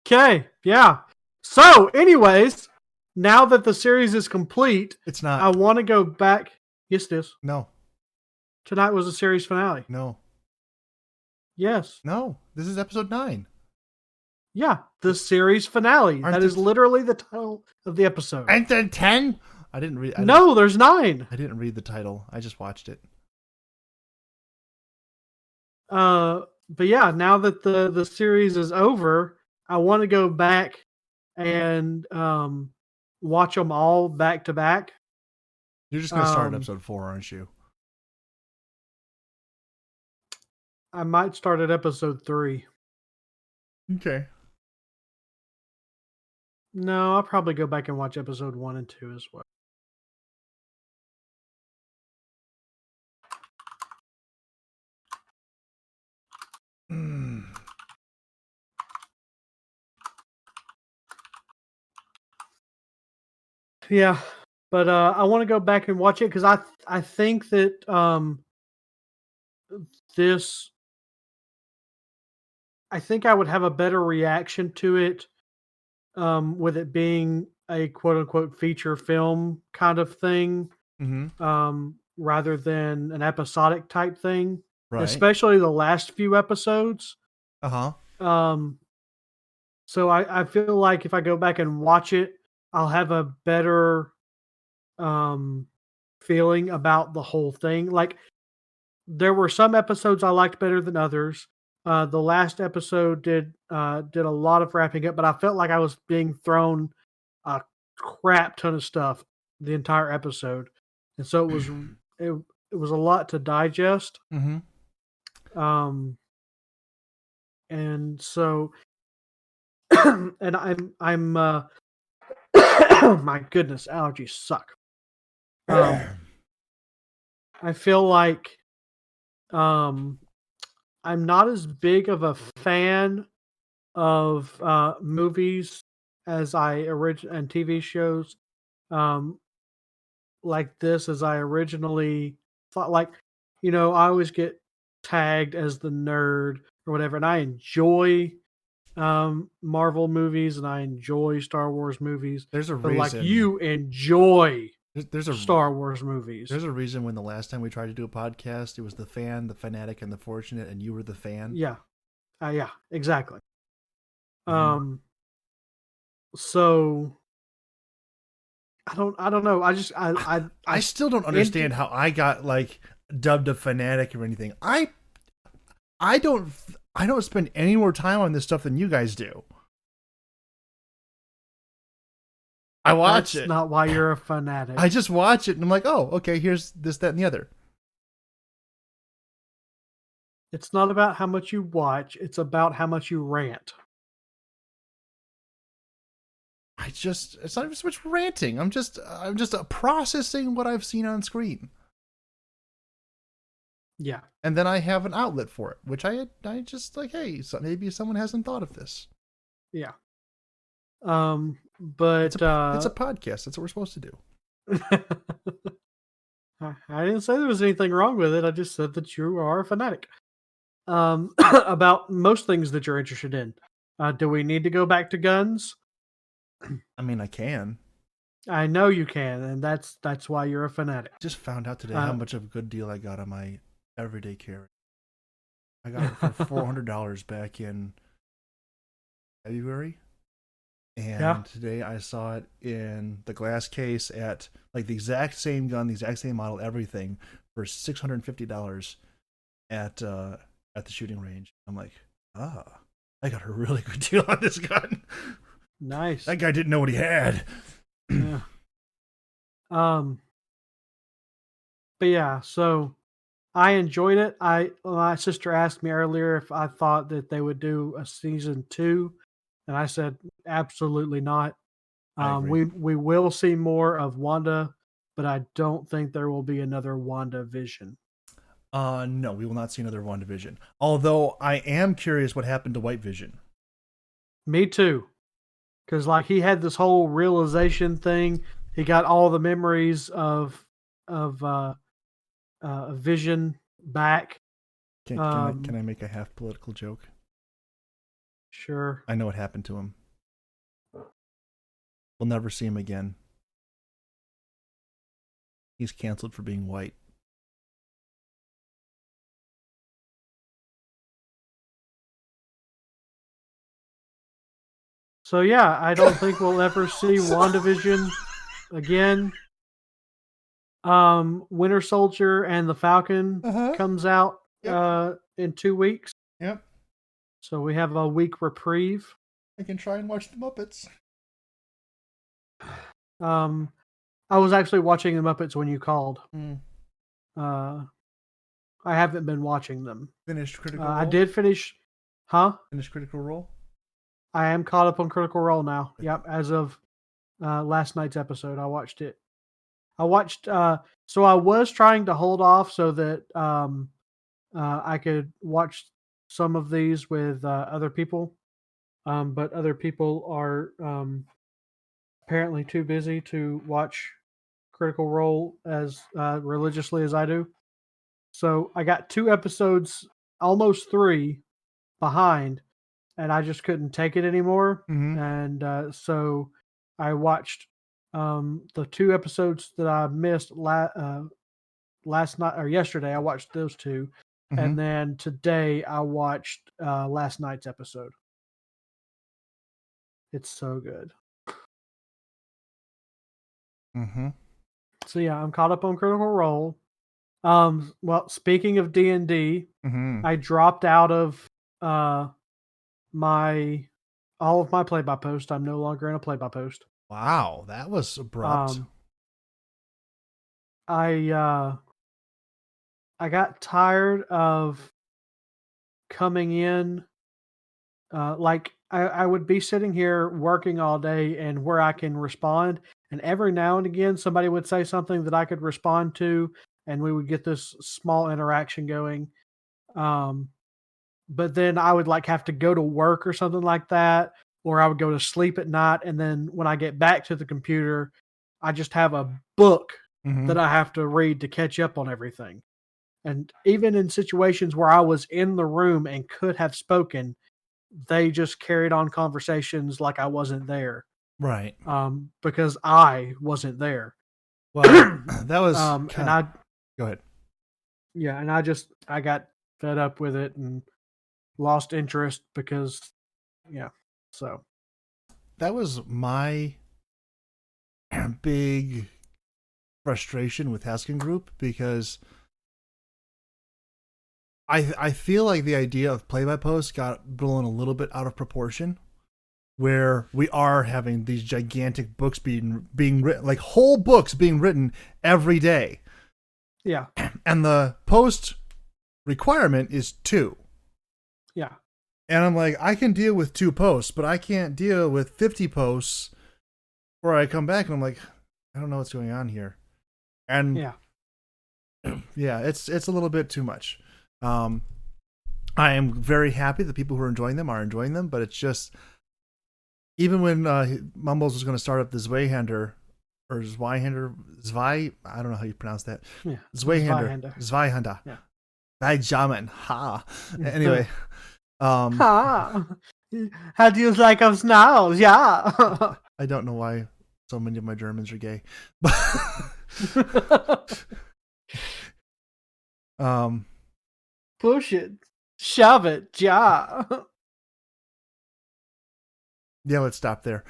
B: Okay, yeah. So, anyways, now that the series is complete,
A: It's not.
B: I want to go back. Yes, it is.
A: No.
B: Tonight was the series finale.
A: No.
B: Yes.
A: No. This is episode 9.
B: Yeah, the series finale.
A: Aren't
B: That is literally the title of the episode.
A: And then 10? I didn't read.
B: No, there's 9.
A: I didn't read the title. I just watched it.
B: But yeah, now that the series is over, I want to go back and watch them all back to back.
A: You're just going to start at episode 4, aren't you?
B: I might start at episode 3.
A: Okay.
B: No, I'll probably go back and watch episode 1 and 2 as well. Yeah, but I want to go back and watch it because I think that this I think I would have a better reaction to it with it being a quote unquote feature film kind of thing, rather than an episodic type thing,
A: Right.
B: especially the last few episodes. So I feel like if I go back and watch it, I'll have a better feeling about the whole thing. Like there were some episodes I liked better than others. The last episode did a lot of wrapping up, but I felt like I was being thrown a crap ton of stuff the entire episode, and so it was a lot to digest. And so, and I'm my goodness, allergies suck. I feel like I'm not as big of a fan of movies as and TV shows like this as I originally thought. Like, I always get tagged as the nerd or whatever, and I enjoy Marvel movies and I enjoy Star Wars movies.
A: There's a
B: but
A: reason.
B: like you enjoy
A: there's a
B: Star Wars movies.
A: There's a reason when the last time we tried to do a podcast, it was the fan, the fanatic, and the fortunate, and you were the fan.
B: Yeah. Yeah, exactly. So I don't know.
A: I still don't understand how I got like dubbed a fanatic or anything. I don't spend any more time on this stuff than you guys do. I watch it.
B: That's not why you're a fanatic.
A: I just watch it and I'm like, oh, okay, here's this, that, and the other.
B: It's not about how much you watch, it's about how much you rant.
A: It's not even so much ranting. I'm just processing what I've seen on screen.
B: Yeah.
A: And then I have an outlet for it, which I just like, hey, so maybe someone hasn't thought of this.
B: Yeah. But
A: it's a podcast. That's what we're supposed to do.
B: I didn't say there was anything wrong with it. I just said that you are a fanatic. About most things that you're interested in. Do we need to go back to guns?
A: I mean, I can.
B: I know you can, and that's why you're a fanatic.
A: Just found out today how much of a good deal I got on my everyday carry. I got it for $400 back in February. And
B: Yeah.
A: today I saw it in the glass case at like the exact same gun, the exact same model, everything for $650 at the shooting range. I'm like, I got a really good deal on this gun.
B: Nice.
A: That guy didn't know what he had.
B: Yeah. But yeah, so I enjoyed it. My sister asked me earlier if I thought that they would do a season 2, and I said absolutely not.
A: I agree.
B: We will see more of Wanda, but I don't think there will be another WandaVision.
A: No, we will not see another WandaVision. Although I am curious what happened to White Vision.
B: Me too, because like he had this whole realization thing. He got all the memories of Vision back.
A: Can I make a half political joke?
B: Sure.
A: I know what happened to him. We'll never see him again. He's canceled for being white.
B: So yeah, I don't think we'll ever see WandaVision again. Winter Soldier and the Falcon comes out in 2 weeks.
A: Yep.
B: So we have a week reprieve.
A: I can try and watch the Muppets.
B: I was actually watching the Muppets when you called. I haven't been watching them.
A: Finished Critical Role?
B: I did finish.
A: Finished Critical Role?
B: I am caught up on Critical Role now. Yep, as of last night's episode, I watched it. So I was trying to hold off so that I could watch some of these with other people, but other people are apparently too busy to watch Critical Role as religiously as I do. So I got 2 episodes, almost 3, behind, and I just couldn't take it anymore.
A: Mm-hmm.
B: And so I watched the 2 episodes that I missed last night or yesterday. I watched those 2, and then today I watched last night's episode. It's so good. So yeah, I'm caught up on Critical Role. Well, speaking of D&D, I dropped out of all of my play-by-post. I'm no longer in a play-by-post.
A: Wow, that was abrupt.
B: I got tired of coming in. Like I would be sitting here working all day, and where I can respond, and every now and again somebody would say something that I could respond to, and we would get this small interaction going. But then I would like have to go to work or something like that, or I would go to sleep at night, and then when I get back to the computer, I just have a book that I have to read to catch up on everything. And even in situations where I was in the room and could have spoken, they just carried on conversations like I wasn't there.
A: Right.
B: Because I wasn't there.
A: Well, that was go ahead.
B: Yeah, and I got fed up with it and lost interest because so
A: that was my big frustration with Haskin Group, because I feel like the idea of play-by-post got blown a little bit out of proportion, where we are having these gigantic books being written, like whole books being written every day.
B: Yeah.
A: And the post requirement is 2.
B: Yeah.
A: And I'm like, I can deal with 2 posts, but I can't deal with 50 posts where I come back and I'm like, I don't know what's going on here. And yeah, it's a little bit too much. I am very happy that people who are enjoying them, but it's just, even when Mumbles was going to start up the Zweihander, or Zwei, I don't know how you pronounce that.
B: Yeah.
A: Zweihander.
B: Yeah.
A: Zweihander. Ha. Anyway.
B: How do you like us now? Yeah.
A: I don't know why So many of my Germans are gay.
B: Push it. Shove it. Ja.
A: Yeah, let's stop there.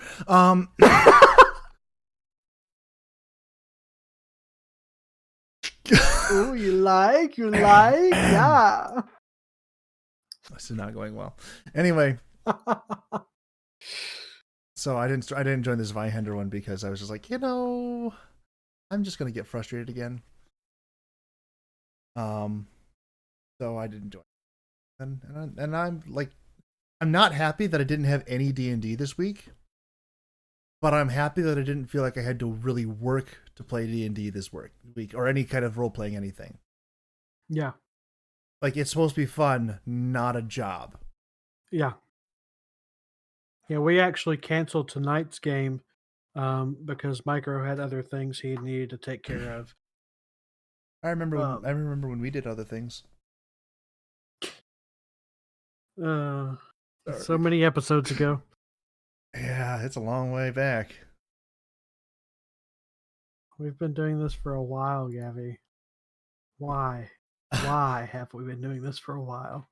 B: Ooh, you like? Yeah.
A: This is not going well. Anyway, so I didn't join this Viehender one because I was just like, I'm just gonna get frustrated again. So I didn't join. And I'm like, I'm not happy that I didn't have any D&D this week, but I'm happy that I didn't feel like I had to really work to play D&D this week or any kind of role playing anything.
B: Yeah.
A: Like, it's supposed to be fun, not a job.
B: Yeah. Yeah, we actually canceled tonight's game because Micro had other things he needed to take care of.
A: I remember when we did other things.
B: So many episodes ago.
A: Yeah, it's a long way back.
B: We've been doing this for a while, Gavi. Why? Why have we been doing this for a while?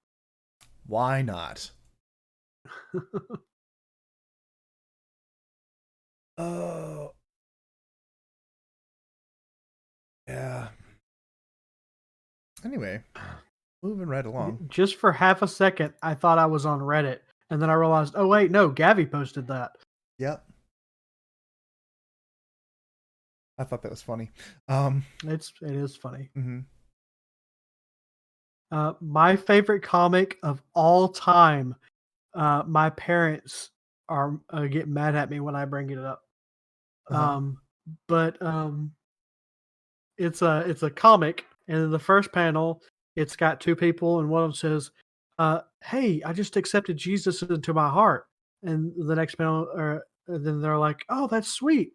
A: Why not? Oh. Yeah. Anyway, moving right along.
B: Just for half a second, I thought I was on Reddit, and then I realized, oh wait, no, Gavi posted that.
A: Yep. I thought that was funny.
B: It is funny.
A: Mm-hmm.
B: My favorite comic of all time. My parents are get mad at me when I bring it up. But it's a comic, and in the first panel, it's got two people, and one of them says, "Hey, I just accepted Jesus into my heart." And the next panel, then they're like, "Oh, that's sweet."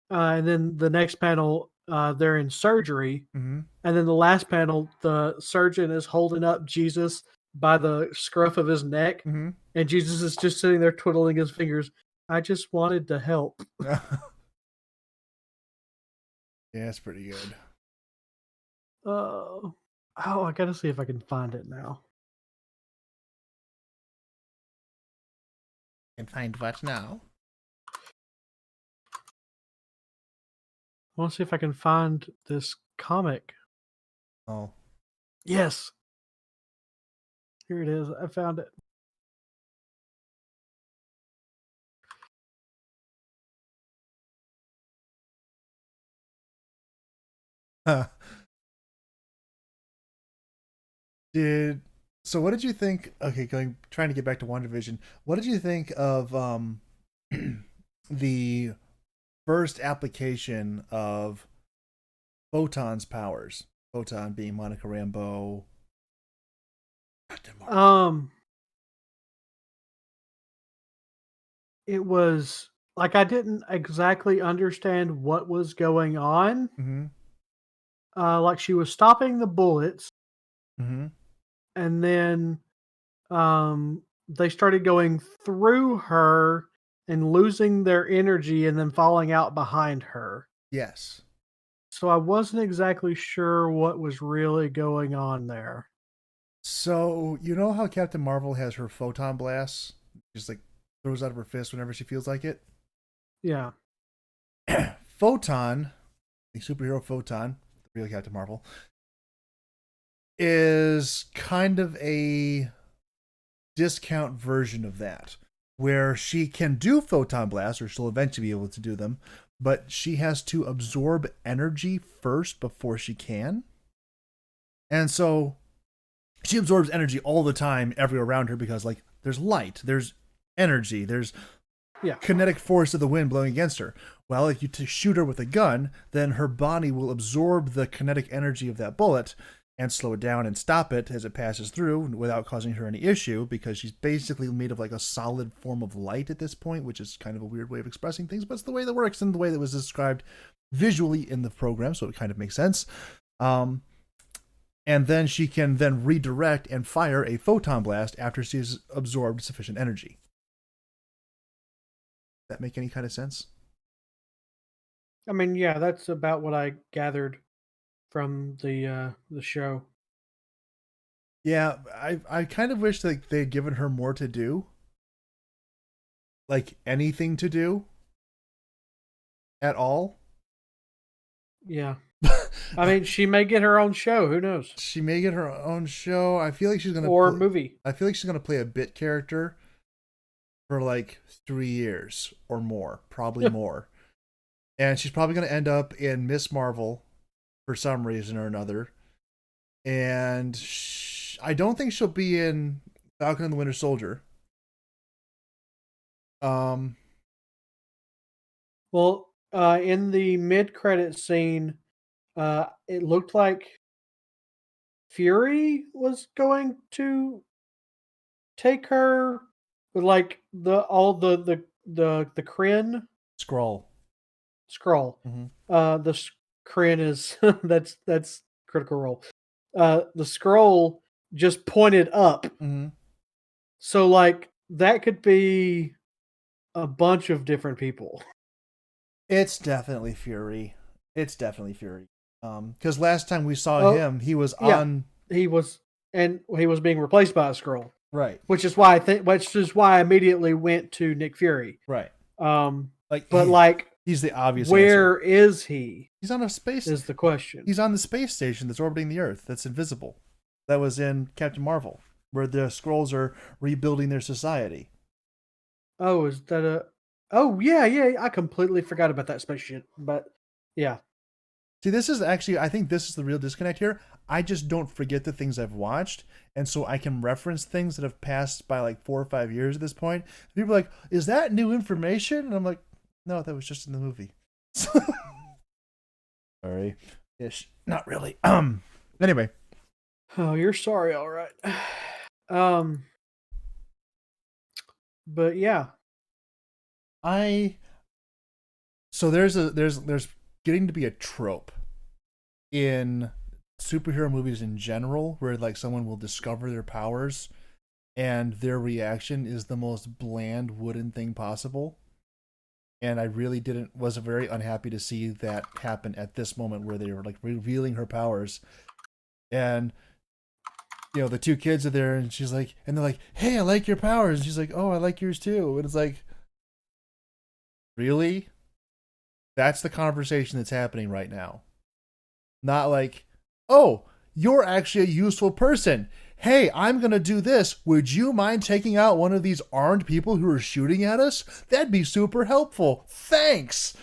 B: And then the next panel, they're in surgery, and then the last panel, the surgeon is holding up Jesus by the scruff of his neck, and Jesus is just sitting there twiddling his fingers. I just wanted to help.
A: Yeah, it's pretty good.
B: Oh, I gotta see if I can find it now.
A: And find what now?
B: I want to see if I can find this comic.
A: Oh.
B: Yes. Here it is. I found it.
A: Huh. So what did you think? Okay, trying to get back to WandaVision. What did you think of the first application of Photon's powers? Photon being Monica Rambeau.
B: It was like I didn't exactly understand what was going on. Like she was stopping the bullets, and then they started going through her and losing their energy, and then falling out behind her.
A: Yes.
B: So I wasn't exactly sure what was really going on there.
A: So you know how Captain Marvel has her photon blasts, just like throws out of her fist whenever she feels like it?
B: Yeah.
A: Photon, the superhero Photon, the real Captain Marvel, is kind of a discount version of that, where she can do photon blasts, or she'll eventually be able to do them, but she has to absorb energy first before she can. And so she absorbs energy all the time everywhere around her because, like, there's light, there's energy, there's kinetic force of the wind blowing against her. Well, if you shoot her with a gun, then her body will absorb the kinetic energy of that bullet and slow it down and stop it as it passes through without causing her any issue, because she's basically made of like a solid form of light at this point, which is kind of a weird way of expressing things, but it's the way that works and the way that was described visually in the program, so it kind of makes sense. And then she can then redirect and fire a photon blast after she's absorbed sufficient energy. Does that make any kind of sense?
B: I mean, yeah, that's about what I gathered from the show.
A: Yeah, I kind of wish like they'd given her more to do, like anything to do at all.
B: Yeah. I mean, she may get her own show. Who knows?
A: She may get her own show. I feel like she's gonna.
B: Or movie.
A: I feel like she's gonna play a bit character for like 3 years or more, probably more. And she's probably gonna end up in Miss Marvel for some reason or another. And I don't think she'll be in Falcon and the Winter Soldier. Um,
B: Well, in the mid-credit scene, it looked like Fury was going to take her, with like the Kryn
A: Skrull.
B: scroll.
A: Mm-hmm.
B: Kryn is that's Critical Role. The scroll just pointed up,
A: Mm-hmm.
B: so like that could be a bunch of different people.
A: It's definitely Fury. It's definitely Fury. Because last time we saw
B: Oh,
A: him, he was
B: yeah,
A: on.
B: he was, and he was being replaced by a scroll,
A: Right.
B: which is why I immediately went to Nick Fury.
A: Right.
B: Um,
A: Like,
B: but like,
A: he's the obvious
B: where
A: answer.
B: is he?
A: He's on a space.
B: Is the question.
A: He's on the space station that's orbiting the Earth. That's invisible. That was in Captain Marvel, where the Skrulls are rebuilding their society.
B: Oh, is that a? Oh yeah, yeah. I completely forgot about that spaceship. But yeah,
A: See, this is actually, I think this is the real disconnect here. I just don't forget the things I've watched. And so I can reference things that have passed by like 4 or 5 years at this point. People are like, is that new information? And I'm like, no, that was just in the movie. Sorry. Ish. Not really. Anyway.
B: oh, you're sorry. All right. Um, but yeah,
A: I so there's getting to be a trope in superhero movies in general where like someone will discover their powers and their reaction is the most bland wooden thing possible. And I really didn't was very unhappy to see that happen at this moment where they were like revealing her powers. And the two kids are there and she's like and they're like, "Hey, I like your powers." And she's like, "Oh, I like yours too." And it's like, really? That's the conversation that's happening right now. Not like, "Oh, you're actually a useful person. Hey, I'm going to do this. Would you mind taking out one of these armed people who are shooting at us? That'd be super helpful. Thanks."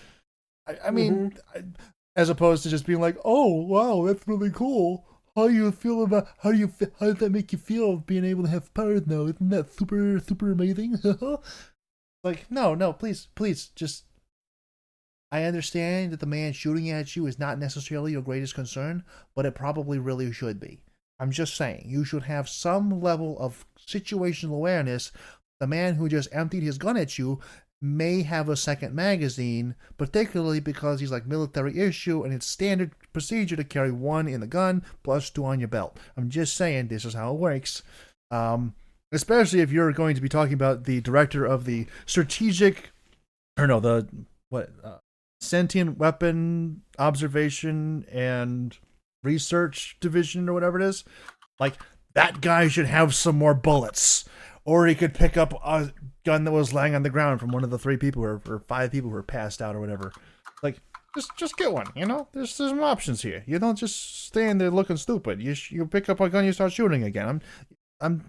A: I mean, as opposed to just being like, "Oh, wow, that's really cool. How do you feel about, how does that make you feel being able to have powers now? Isn't that super, super amazing?" Like, no, please, just I understand that the man shooting at you is not necessarily your greatest concern, but it probably really should be. I'm just saying, you should have some level of situational awareness. The man who just emptied his gun at you may have a second magazine, particularly because he's like military issue and it's standard procedure to carry one in the gun plus two on your belt. I'm just saying, this is how it works. Especially if you're going to be talking about the director of the strategic, or no, the, what, sentient weapon observation and research division or whatever it is. Like, that guy should have some more bullets, or he could pick up a gun that was lying on the ground from one of the 3 people or 5 people who were passed out or whatever. Like, just get one. There's some options here. You don't just stand there looking stupid. You pick up a gun, you start shooting again. I'm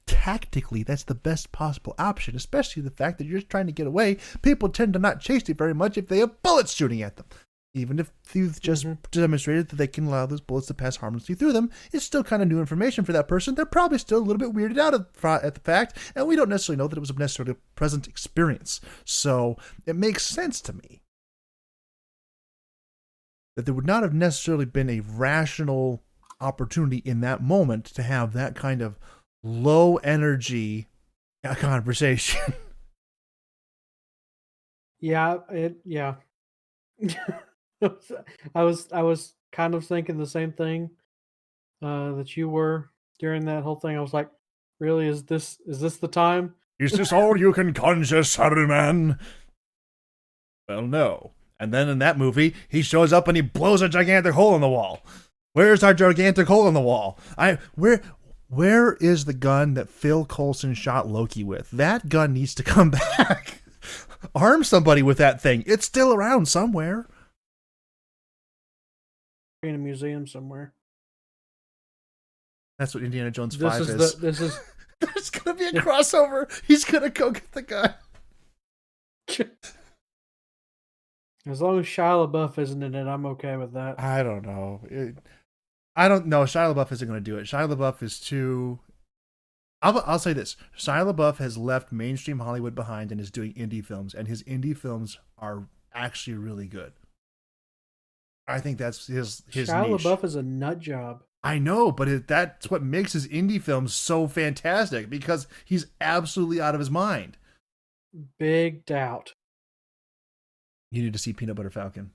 A: tactically, that's the best possible option, especially the fact that you're just trying to get away. People tend to not chase you very much if they have bullets shooting at them. Even if you've just demonstrated that they can allow those bullets to pass harmlessly through them, it's still kind of new information for that person. They're probably still a little bit weirded out at the fact, and we don't necessarily know that it was a necessarily present experience. So it makes sense to me that there would not have necessarily been a rational opportunity in that moment to have that kind of low energy conversation.
B: yeah, yeah. I was kind of thinking the same thing that you were during that whole thing. I was like, really, is this the time?
A: Is this all you can conjure, Saruman? Well, no. And then in that movie, he shows up and he blows a gigantic hole in the wall. Where's our gigantic hole in the wall? Where is the gun that Phil Coulson shot Loki with? That gun needs to come back. Arm somebody with that thing. It's still around somewhere.
B: In a museum somewhere.
A: That's what Indiana Jones 5
B: is.
A: is.
B: This is.
A: There's gonna be a crossover. He's gonna go get the gun.
B: As long as Shia LaBeouf isn't in it, I'm okay with that.
A: I don't know. I don't know. Shia LaBeouf isn't going to do it. Shia LaBeouf is too. I'll say this: Shia LaBeouf has left mainstream Hollywood behind and is doing indie films, and his indie films are actually really good. I think that's his
B: Shia
A: niche.
B: LaBeouf is a nut job.
A: I know, but that's what makes his indie films so fantastic because he's absolutely out of his mind.
B: Big doubt.
A: You need to see Peanut Butter Falcon.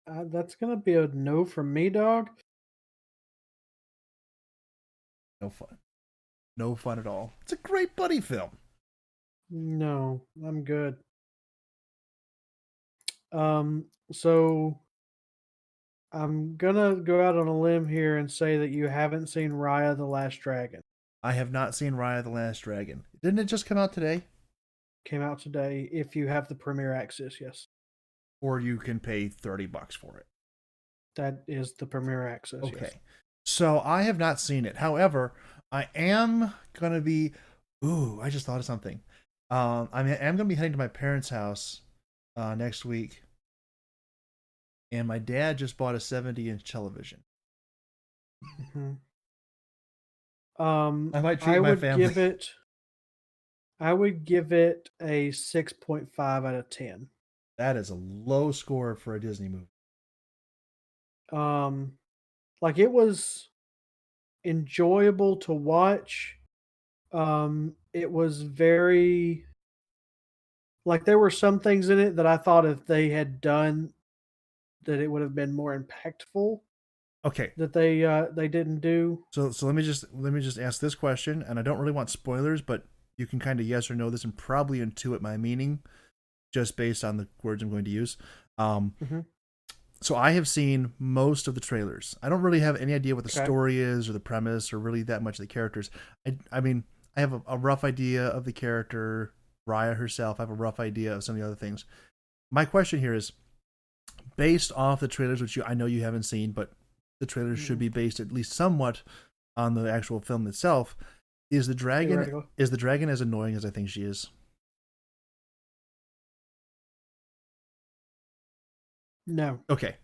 B: That's gonna be a no from me, dog.
A: No fun. No fun at all. It's a great buddy film.
B: No, I'm good. So I'm gonna go out on a limb here and say that you haven't seen Raya the Last Dragon.
A: I have not seen Raya the Last Dragon. Didn't it just come out today?
B: Came out today. If you have the premiere access, yes.
A: Or you can pay $30 for it.
B: That is the premiere access.
A: Okay.
B: Yes.
A: So I have not seen it. However, I am going to be. Ooh, I just thought of something. I am going to be heading to my parents' house next week. And my dad just bought a 70-inch television.
B: Mm-hmm.
A: I might treat my family.
B: I would give it a 6.5 out of 10.
A: That is a low score for a Disney movie.
B: Like it was enjoyable to watch. It was very like there were some things in it that I thought if they had done that it would have been more impactful.
A: Okay.
B: That they didn't do.
A: So let me just ask this question, and I don't really want spoilers, but you can kind of yes or no this and probably intuit my meaning just based on the words I'm going to use. So I have seen most of the trailers. I don't really have any idea what the story is or the premise or really that much of the characters. I mean, I have a rough idea of the character, Raya herself. I have a rough idea of some of the other things. My question here is, based off the trailers, which I know you haven't seen, but the trailers should be based at least somewhat on the actual film itself. Is the dragon as annoying as I think she is?
B: No.
A: Okay.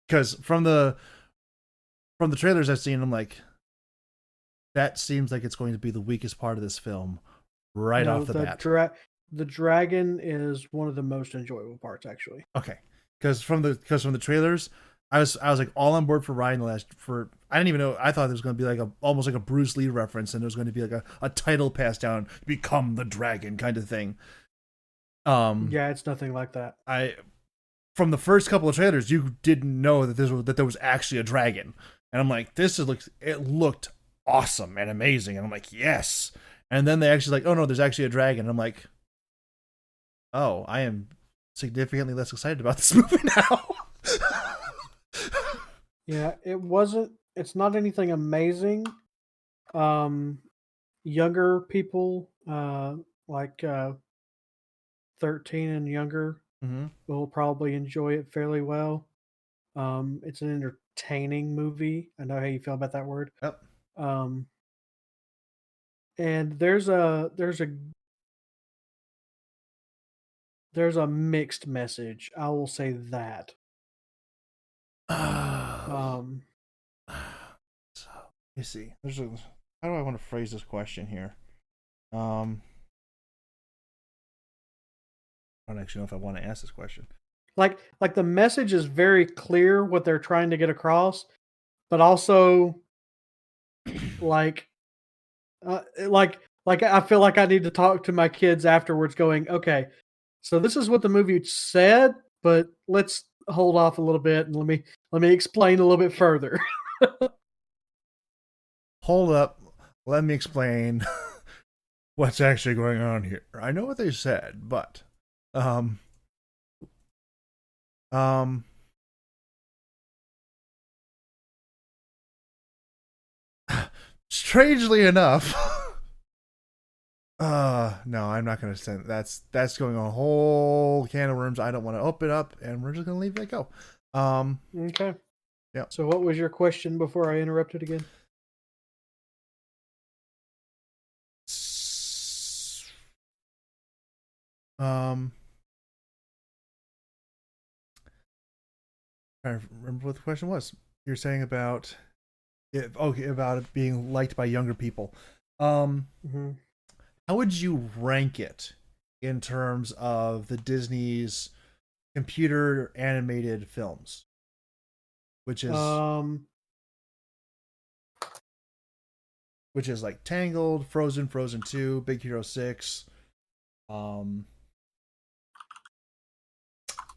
A: Because from the trailers I've seen, I'm like, that seems like it's going to be the weakest part of this film off the bat.
B: The dragon is one of the most enjoyable parts, actually.
A: Okay. Because from the trailers, I was like all on board for Ryan I didn't even know. I thought there was going to be like almost like a Bruce Lee reference, and there was going to be like a title passed down, become the dragon kind of thing.
B: Yeah, it's nothing like that.
A: From the first couple of trailers, you didn't know that there was actually a dragon, and I'm like, it looked awesome and amazing, and I'm like, yes. And then they actually like, oh no, there's actually a dragon, and I'm like, oh, I am significantly less excited about this movie now.
B: Yeah, it's not anything amazing. Younger people, like 13 and younger, will probably enjoy it fairly well. It's an entertaining movie. I know how you feel about that word.
A: Yep.
B: And there's a mixed message. I will say that.
A: So you see, how do I want to phrase this question here? I don't actually know if I want to ask this question.
B: Like the message is very clear what they're trying to get across, but also like I feel like I need to talk to my kids afterwards going, okay, so this is what the movie said, but let's hold off a little bit and let me explain a little bit further.
A: Hold up. Let me explain what's actually going on here. I know what they said, but um um strangely enough, no, I'm not gonna send that's going on a whole can of worms I don't want to open up, and we're just gonna leave that go.
B: Okay.
A: Yeah.
B: So what was your question before I interrupted again?
A: Um I remember what the question was. You're saying about it, okay, about it being liked by younger people.
B: Mm-hmm.
A: How would you rank it in terms of the Disney's computer animated films, which is
B: Um,
A: like Tangled, Frozen, Frozen 2, Big Hero 6. Um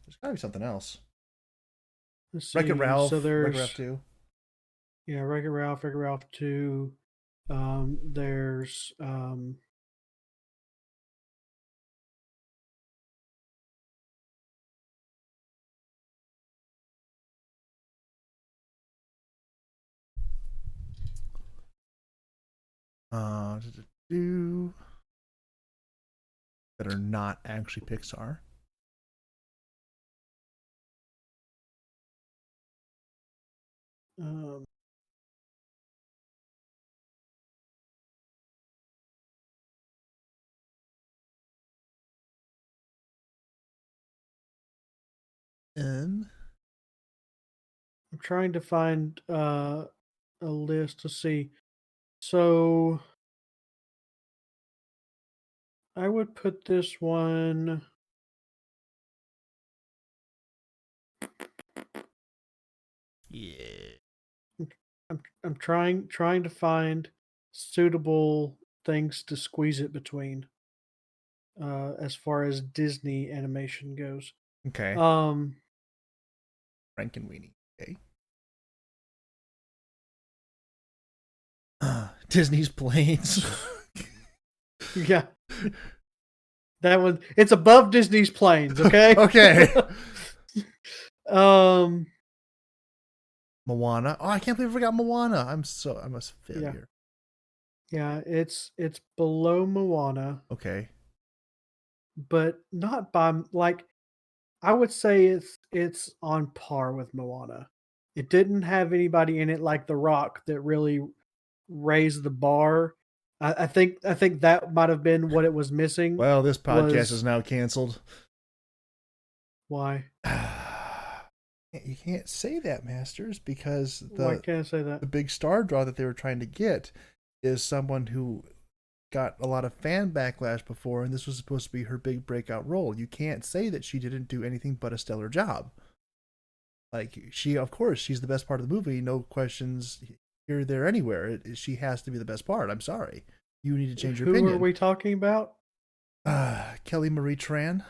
A: there's got to be something else.
B: let's
A: Wreck-It
B: see. So
A: Ralph, Wreck-It Ralph
B: there's
A: 2.
B: Wreck-It Ralph 2. There's
A: Uh that are not actually Pixar.
B: um,
A: And
B: I'm trying to find a list to see. So I would put this one.
A: yeah.
B: I'm trying to find suitable things to squeeze it between. As far as Disney animation goes.
A: Okay.
B: Um,
A: Frankenweenie. Okay. Disney's planes.
B: yeah, that one. It's above Disney's planes. Okay.
A: Okay.
B: um.
A: Moana. Oh, I can't believe I forgot Moana. I'm a
B: Yeah.
A: failure.
B: Yeah. It's below Moana,
A: Okay.
B: but not by like I would say it's on par with Moana. It didn't have anybody in it like The Rock that really raised the bar. I think that might have been what it was missing.
A: Well, this podcast is
B: Was
A: now canceled.
B: why?
A: You can't say that, Masters, because
B: Why can't I say that?
A: the big star draw that they were trying to get is someone who got a lot of fan backlash before, and this was supposed to be her big breakout role. You can't say that she didn't do anything but a stellar job. Like, she, of course, she's the best part of the movie. No questions here, there, anywhere. She has to be the best part. I'm sorry. You need to change your
B: Who are
A: opinion.
B: we talking about?
A: Kelly Marie Tran,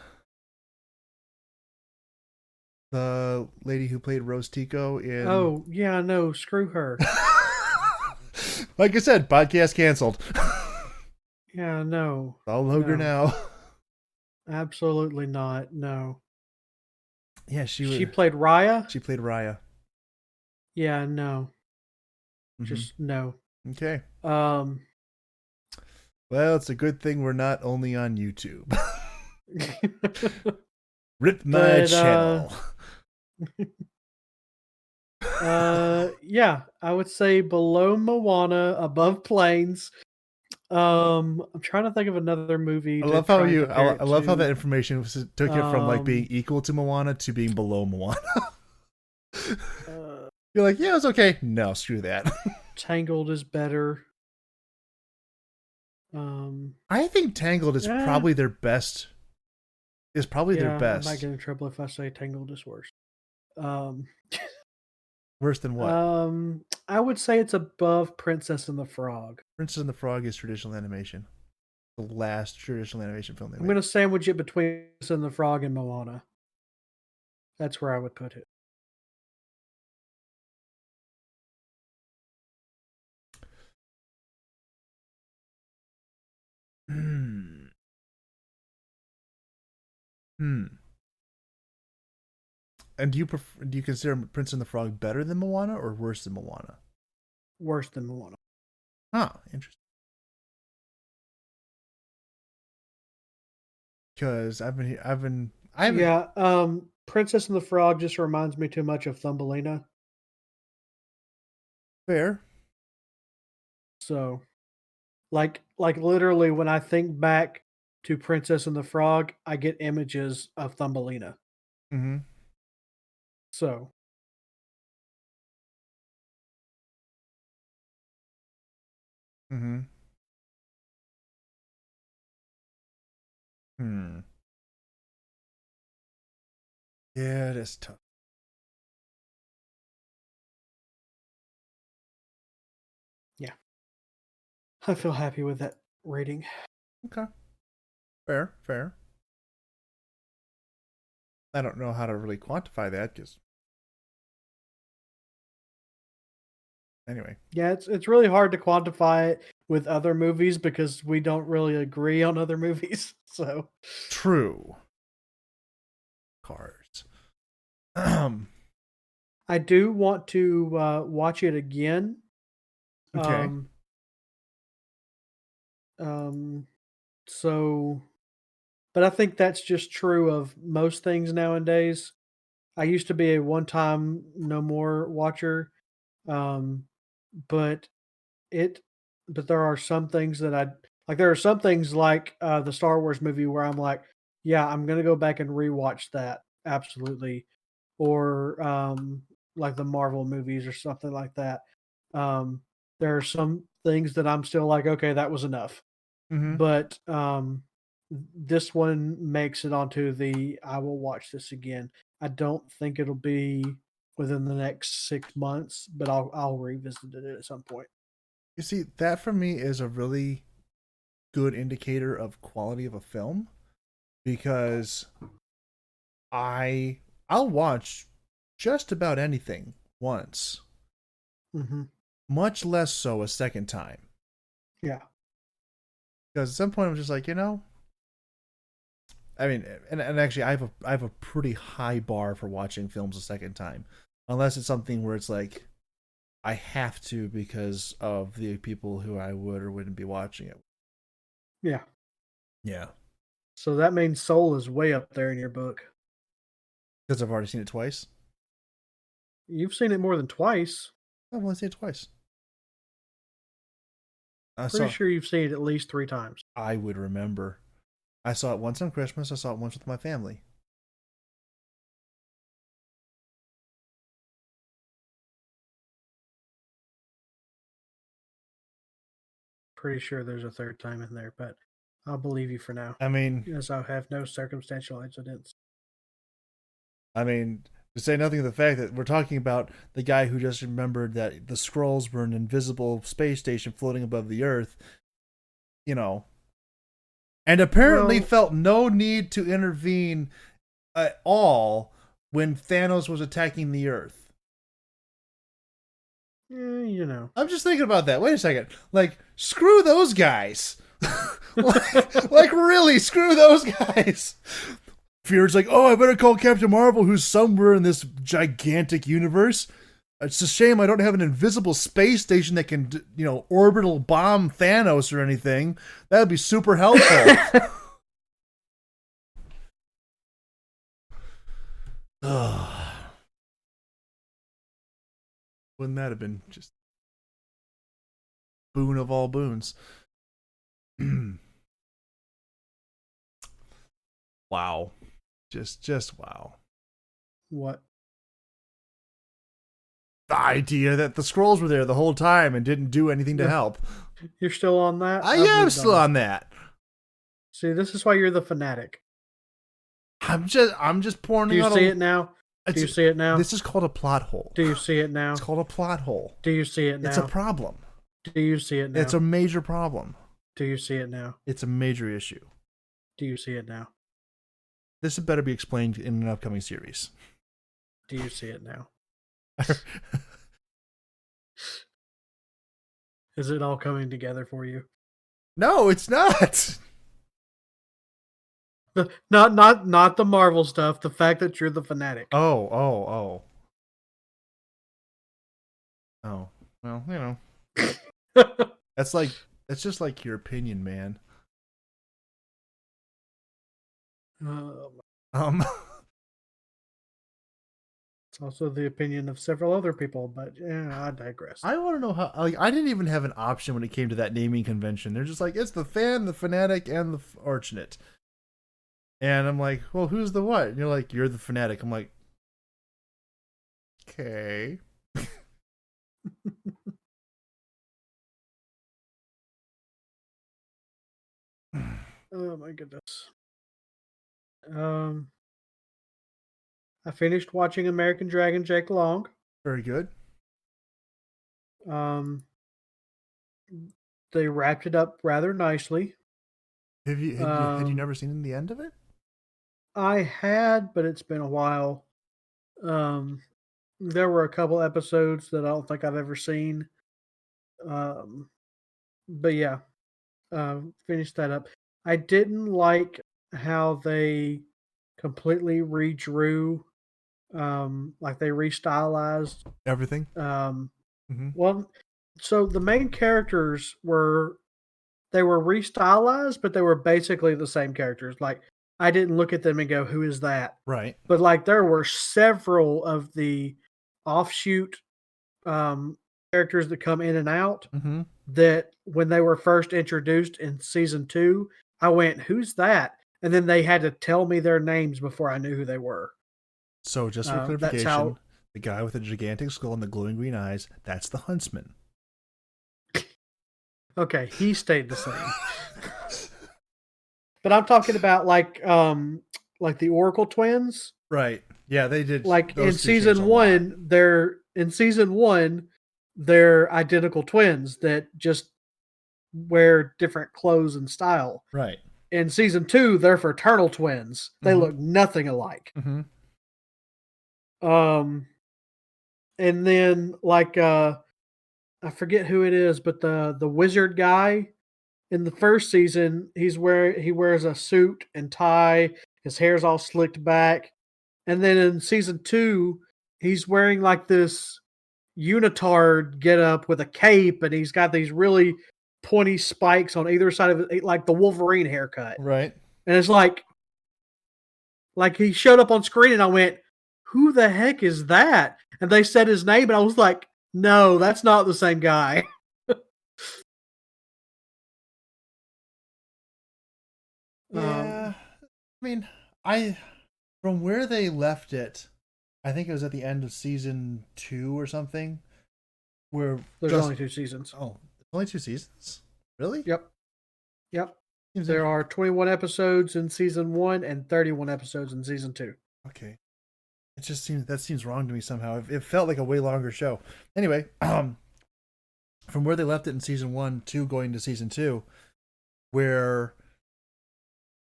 A: the lady who played Rose Tico in.
B: Oh, yeah, no, screw her.
A: Like I said, podcast canceled.
B: Yeah, no.
A: I'll hug her
B: No.
A: now.
B: Absolutely not. No.
A: Yeah,
B: She played Raya?
A: She played Raya.
B: Yeah, no.
A: Mm-hmm.
B: Just no.
A: Okay.
B: Um
A: Well, it's a good thing we're not only on YouTube. Rip my
B: but
A: channel.
B: yeah, I would say below Moana, above Planes. I'm trying to think of another movie
A: I
B: to
A: love how
B: try and compare it
A: I love how that
B: to.
A: information took you from like being
B: Um
A: equal to Moana to being below Moana.
B: uh,
A: You're like, yeah, it's okay. No, screw that.
B: Tangled is better. Um
A: I think Tangled is
B: yeah,
A: probably their best. Is probably their
B: yeah, I might
A: best.
B: get in trouble if I say Tangled is worse. Um
A: Worse than what?
B: I would say it's above Princess and the Frog.
A: Princess and the Frog is traditional animation. The last traditional animation film they
B: I'm
A: made.
B: gonna sandwich it between Princess and the Frog and Moana. That's where I would put it.
A: Hmm. And do you consider Prince and the Frog better than Moana or worse than Moana?
B: Worse than Moana.
A: Huh, interesting. Because I haven't
B: Yeah, Princess and the Frog just reminds me too much of Thumbelina.
A: fair.
B: So, like literally, when I think back to Princess and the Frog, I get images of Thumbelina.
A: Mm-hmm.
B: So,
A: Mm-hmm. Hmm. Yeah, it is tough.
B: yeah, I feel happy with that rating.
A: Okay. Fair, fair. I don't know how to really quantify that because anyway.
B: Yeah, it's really hard to quantify it with other movies because we don't really agree on other movies. So,
A: True. Cars. Um.
B: I do want to watch it again.
A: Okay.
B: Um, um, so, but I think that's just true of most things nowadays. I used to be a one-time no more watcher, um, but it but there are some things that I like. There are some things like the Star Wars movie where I'm like, yeah, I'm gonna go back and rewatch that absolutely, or like the Marvel movies or something like that. Um, there are some things that I'm still like, okay, that was enough,
A: Mm-hmm.
B: but this one makes it onto the I will watch this again. I don't think it'll be within the next 6 months, but I'll revisit it at some point.
A: You see, that for me is a really good indicator of quality of a film because I I'll watch just about anything once,
B: Hmm.
A: much less so a second time.
B: Yeah.
A: Because at some point I'm just like, I mean, and actually I have a pretty high bar for watching films a second time, unless it's something where it's like I have to because of the people who I would or wouldn't be watching it.
B: Yeah.
A: Yeah,
B: So that means Soul is way up there in your book.
A: because I've already seen it twice.
B: You've seen it more than twice.
A: I've only seen it twice. I
B: Pretty
A: saw.
B: sure you've seen it at least 3 times.
A: I would remember. I saw it once on Christmas. I saw it once with my family.
B: Pretty sure there's a third time in there, but I'll believe you for now,
A: I mean,
B: as I have no circumstantial evidence.
A: I mean, to say nothing of the fact that we're talking about the guy who just remembered that the scrolls were an invisible space station floating above the Earth, you know, and apparently
B: Well,
A: felt no need to intervene at all when Thanos was attacking the Earth.
B: you know.
A: I'm just thinking about that. Wait a second. Like, screw those guys. like, really, screw those guys. Fear's like, oh, I better call Captain Marvel, who's somewhere in this gigantic universe. It's a shame I don't have an invisible space station that can, orbital bomb Thanos or anything. That would be super helpful. Ugh. Wouldn't that have been just boon of all boons? Wow. Just wow.
B: What?
A: The idea that the scrolls were there the whole time and didn't do anything to help.
B: You're still on that?
A: I
B: I've
A: am
B: moved
A: still on that.
B: See, this is why you're the fanatic.
A: I'm just
B: Do
A: pointing
B: you
A: out
B: see it now? Do you see it now?
A: This is called a plot hole.
B: Do you see it now?
A: It's called a plot hole.
B: Do you see it now?
A: It's a problem.
B: Do you see it now?
A: It's a major problem.
B: Do you see it now?
A: It's a major issue.
B: Do you see it now?
A: This had better be explained in an upcoming series.
B: Do you see it now? Is it all coming together for you?
A: No, it's not.
B: Not the Marvel stuff. The fact that you're the fanatic.
A: Oh, oh, oh, oh. Well, that's like that's just like your opinion, man.
B: Um,
A: Um,
B: it's also the opinion of several other people, but yeah, I digress.
A: I want to know how. Like, I didn't even have an option when it came to that naming convention. They're just like, it's the fan, the fanatic, and the archnet. And I'm like, well, who's the what? And you're like, you're the fanatic. I'm like, okay.
B: Oh my goodness. Um, I finished watching American Dragon Jake Long.
A: Very good.
B: Um, they wrapped it up rather nicely.
A: Had you
B: Um,
A: never seen the end of it?
B: I had, but it's been a while. Um, there were a couple episodes that I don't think I've ever seen. Um, but yeah, finished that up. I didn't like how they completely redrew, like they restylized.
A: Everything.
B: Um,
A: Mm-hmm.
B: well, so the main characters were they were restylized, but they were basically the same characters. Like I didn't look at them and go, "Who is that?"
A: Right.
B: But like there were several of the offshoot um, characters that come in and out
A: Mm-hmm.
B: that when they were first introduced in season 2, I went, "Who's that?" And then they had to tell me their names before I knew who they were.
A: So, just for
B: That's
A: clarification,
B: how.
A: the guy with the gigantic skull and the glowing green eyes, that's the huntsman.
B: Okay, he stayed the same. But I'm talking about like the Oracle twins.
A: Right. Yeah, they did.
B: Like
A: Those two changed a lot.
B: in season 1 they're identical twins that just wear different clothes and style.
A: Right.
B: In season 2, they're fraternal twins. They
A: Mm-hmm.
B: look nothing alike.
A: Mm-hmm.
B: Um, and then I forget who it is, but the wizard guy in the first season, he wears a suit and tie. His hair's all slicked back, and then in season 2, he's wearing like this unitard get up with a cape, and he's got these really pointy spikes on either side of it, like the Wolverine haircut.
A: Right.
B: And it's like he showed up on screen, and I went, "Who the heck is that?" And they said his name, and I was like, "No, that's not the same guy."
A: Yeah. I mean, I from where they left it, I think it was at the end of season 2 or something, where
B: There's
A: just
B: only 2 seasons.
A: only 2 seasons. Really?
B: Yep. Yep.
A: Seems
B: There are 21 episodes in season 1 and 31 episodes in season 2.
A: okay. It just seems wrong to me somehow. It felt like a way longer show. Anyway, from where they left it in season 1, 2 going to season 2, where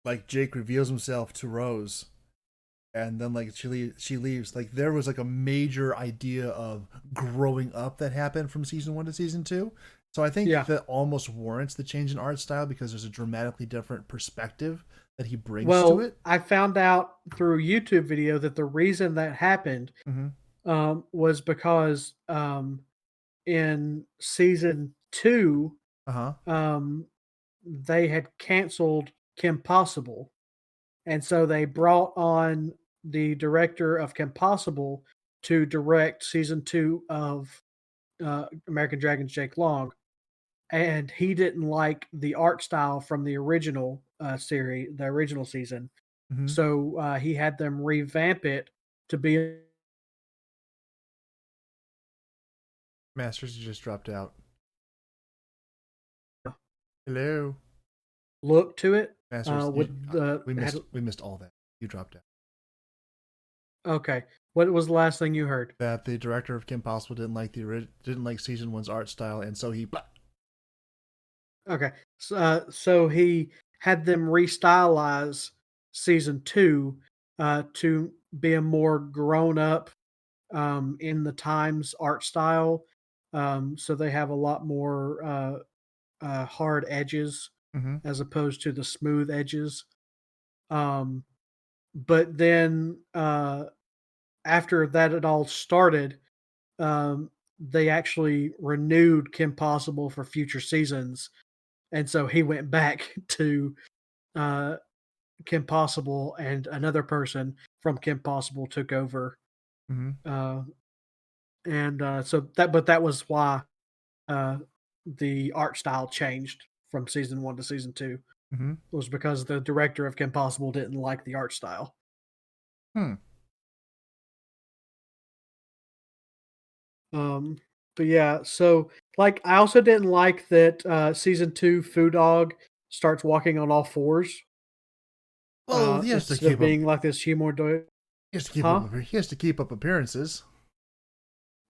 A: like Jake reveals himself to Rose, and then like she leaves. Like there was like a major idea of growing up that happened from season 1 to season 2. So I think
B: Yeah.
A: that almost warrants the change in art style because there's a dramatically different perspective that he brings to
B: Well,
A: it.
B: I found out through a YouTube video that the reason that happened
A: Mm-hmm.
B: was because in season 2,
A: Uh huh.
B: um, they had canceled Kim Possible, and so they brought on the director of Kim Possible to direct season 2 of American Dragon's Jake Long, and he didn't like the art style from the original series, the original season.
A: Mm-hmm.
B: So he had them revamp it to be
A: Masters just dropped out. Hello.
B: look to it
A: Masters,
B: with the had,
A: we missed all that. You dropped out.
B: okay. What was the last thing you heard?
A: That the director of Kim Possible didn't like season 1's art style, and so he.
B: Okay, so he had them restylize season 2 to be a more grown up in the times art style. So they have a lot more hard edges
A: Mm-hmm.
B: as opposed to the smooth edges. Um, but then after that it all started, um, they actually renewed Kim Possible for future seasons, and so he went back to uh, Kim Possible, and another person from Kim Possible took over.
A: Mhm.
B: Uh, and so that, but that was why uh, the art style changed from season one to season two.
A: Mhm.
B: Was because the director of Kim Possible didn't like the art style.
A: Hmm.
B: Um, but yeah, so like I also didn't like that season two Foo Dog starts walking on all fours
A: Well, he has to
B: instead of
A: keep up.
B: being like this humanoid.
A: He has to keep
B: Huh?
A: up. He has to keep up appearances.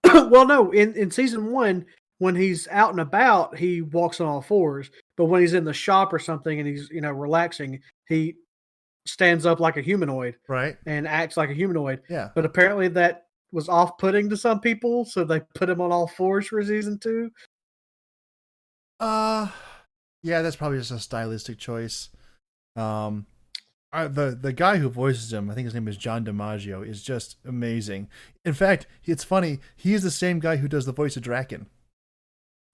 B: Well, no, in season one, when he's out and about, he walks on all fours. But when he's in the shop or something and he's relaxing, he stands up like a humanoid
A: Right.
B: and acts like a humanoid.
A: Yeah.
B: But apparently that was off putting to some people, so they put him on all fours for season two.
A: Uh, yeah, that's probably just a stylistic choice. Um, the guy who voices him, I think his name is John DiMaggio, is just amazing. In fact, it's funny. He is the same guy who does the voice of Draken.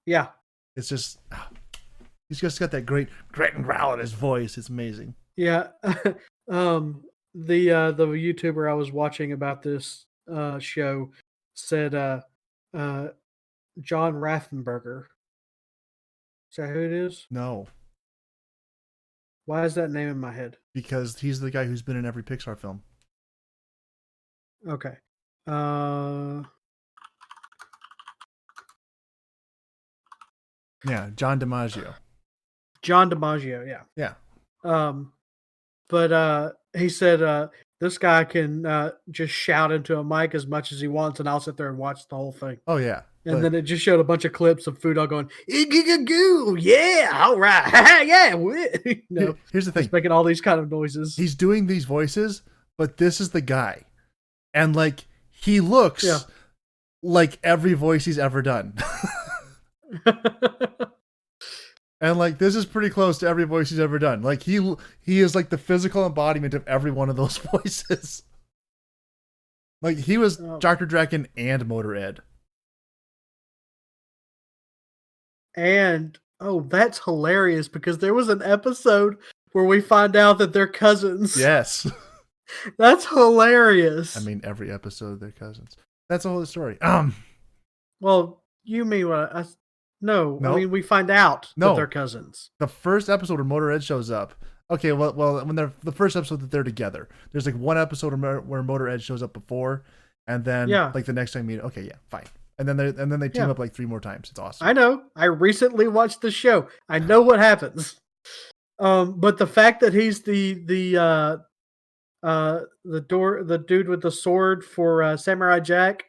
B: Yeah.
A: It's just he's just got that great grit and growl in his voice. It's amazing.
B: Yeah. The YouTuber I was watching about this show said uh John Rathenberger. Is that who it is?
A: No,
B: Why is that name in my head?
A: because he's the guy who's been in every Pixar film.
B: Okay. Uh
A: Yeah, John DiMaggio.
B: John DiMaggio, yeah.
A: Yeah.
B: Um but he said this guy can just shout into a mic as much as he wants and I'll sit there and watch the whole thing.
A: Oh yeah.
B: And
A: But
B: then it just showed a bunch of clips of Food Dog going, "Goo, yeah, all right, yeah."
A: here's the
B: He's
A: thing.
B: making all these kind of noises.
A: He's doing these voices, but this is the guy, and like he looks
B: Yeah.
A: like every voice he's ever done. And like this is pretty close to every voice he's ever done. Like he is like the physical embodiment of every one of those voices. Like he was Dr. Draken and Motorhead.
B: And oh, that's hilarious because there was an episode where we find out that they're cousins.
A: Yes.
B: That's hilarious.
A: I mean every episode they're cousins. That's the whole story.
B: Well, you mean what? No,
A: Nope.
B: I mean we find out
A: No.
B: that they're cousins.
A: The first episode where Motorhead shows up. Okay, well, when they're the first episode that they're together. There's like one episode where Motorhead shows up before, and then like the next time you meet. Okay, yeah, fine. And then they team up like 3 more times. It's awesome.
B: I know. I recently watched the show. I know what happens. But the fact that he's the dude with the sword for Samurai Jack,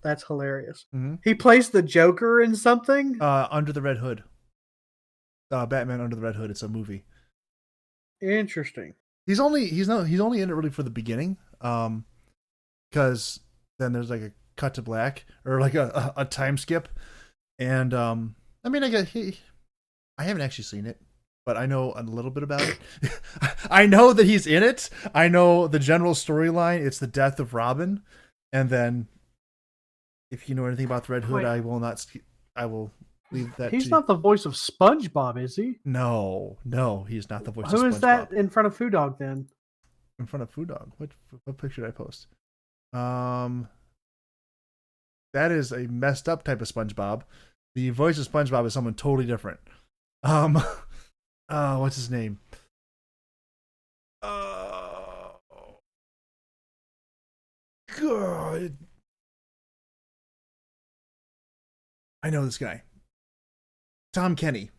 B: that's hilarious. He plays the Joker in something.
A: Under the Red Hood. Batman Under the Red Hood. It's a movie.
B: Interesting.
A: He's only in it really for the beginning. Because then there's like a cut to black or like a time skip, and I mean I haven't actually seen it, but I know a little bit about it. I know that he's in it. I know the general storyline. It's the death of Robin, and then if you know anything about the Red Hood, I will leave that.
B: He's not the voice of SpongeBob, is he?
A: No, he's not the voice.
B: Who
A: of SpongeBob.
B: is that in front of Food Dog then?
A: In front of Food Dog. What picture did I post? That is a messed up type of SpongeBob. The voice of SpongeBob is someone totally different. What's his name? God. I know this guy. Tom Kenny.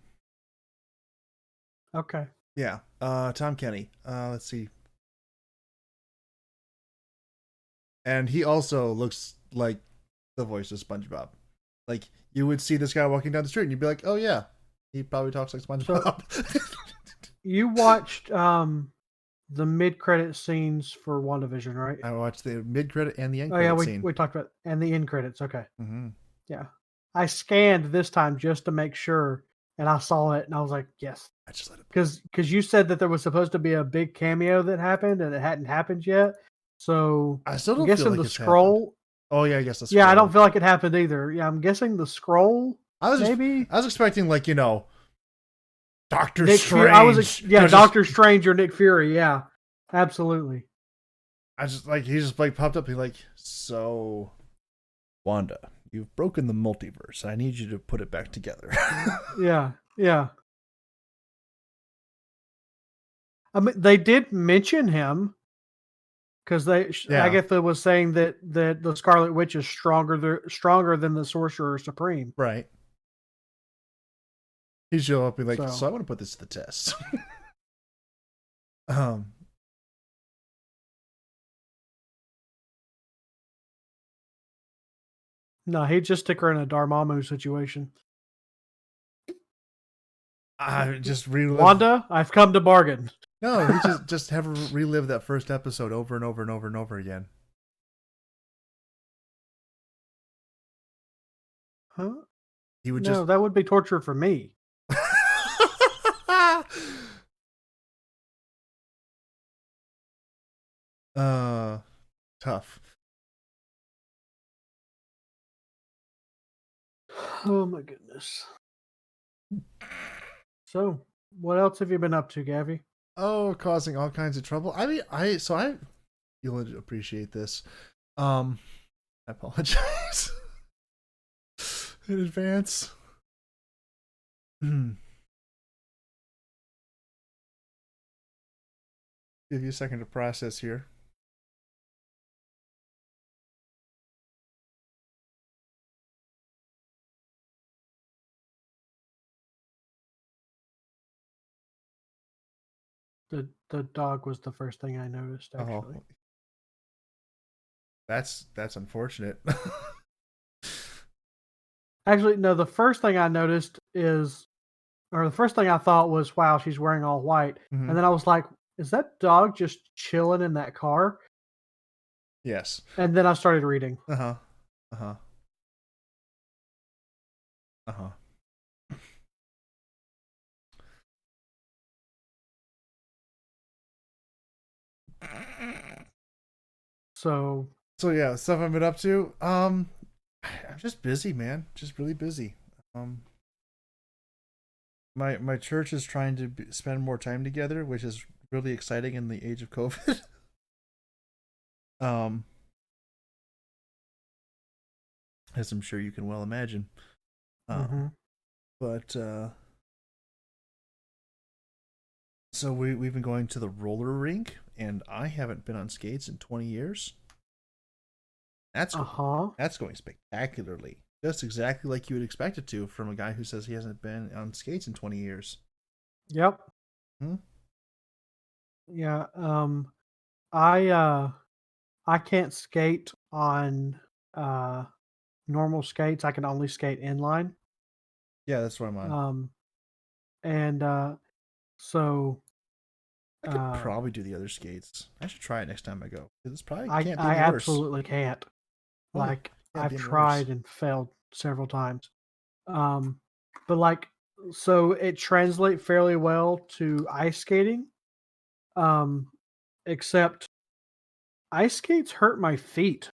B: Okay.
A: Yeah. Tom Kenny. Let's see. And he also looks like the voice of SpongeBob. Like you would see this guy walking down the street and you'd be like, "Oh yeah, he probably talks like SpongeBob." So,
B: you watched the mid-credit scenes for WandaVision, right?
A: I watched the mid-credit and the end.
B: Oh yeah, we talked about and the end credits. Okay.
A: Mm-hmm.
B: Yeah, I scanned this time just to make sure and I saw it, and I was like, yes,
A: I just let it.
B: because you said that there was supposed to be a big cameo that happened, and it hadn't happened yet. So
A: I still
B: I'm
A: don't feel
B: guessing
A: like
B: the
A: it's happened.
B: scroll.
A: Oh yeah, I guess the
B: Yeah, I don't
A: scroll.
B: feel like it happened either. Yeah, I'm guessing the scroll. Maybe
A: I was expecting like Doctor
B: Nick Fury. I was
A: Strange.
B: yeah,
A: Just
B: Doctor Strange or Nick Fury. Yeah, absolutely.
A: I just like he just like popped up. He like so Wanda, you've broken the multiverse. I need you to put it back together.
B: Yeah, yeah. I mean, they did mention him because
A: Yeah,
B: Agatha was saying that the Scarlet Witch is stronger than the Sorcerer Supreme.
A: right. He'd show up and be like,
B: So
A: so I want to put this to the test. um,
B: no, he'd just stick her in a Dormammu situation.
A: I just relive.
B: Wanda, I've come to bargain.
A: No, he just have her relive that first episode over and over and over and over again.
B: Huh?
A: He would just
B: No, that would be torture for me.
A: uh tough.
B: Oh my goodness. So, what else have you been up to, Gavi?
A: Oh, causing all kinds of trouble. I mean, you'll appreciate this. I apologize in advance. Give you a second to process here.
B: The dog was the first thing I noticed,
A: Oh,
B: actually.
A: that's unfortunate.
B: Actually, no, the first thing I noticed or the first thing I thought was, wow, she's wearing all white.
A: hmm
B: And then I was like, is that dog just chilling in that car?
A: Yes.
B: And then I started reading.
A: Uh huh. Uh huh. Uh huh.
B: So,
A: So yeah, stuff I've been up to. I'm just busy, man. Just really busy. Um, my church is trying to spend more time together, which is really exciting in the age of COVID. um, as I'm sure you can well imagine.
B: mhm.
A: But so we've been going to the roller rink, and I haven't been on skates in 20 years.
B: Uh huh.
A: That's going spectacularly. Just exactly like you would expect it to from a guy who says he hasn't been on skates in 20 years.
B: Yep.
A: Hmm?
B: Yeah. I uh, I can't skate on uh normal skates. I can only skate inline.
A: Yeah, that's what I'm on.
B: Um, and so
A: I could
B: uh,
A: probably do the other skates. I should try it next time I go. This probably
B: I
A: can't be
B: I
A: any worse.
B: absolutely can't.
A: Oh,
B: Like
A: can't
B: I've
A: be any worse.
B: tried and failed several times. Um, but like so it translates fairly well to ice skating. Um, except ice skates hurt my feet.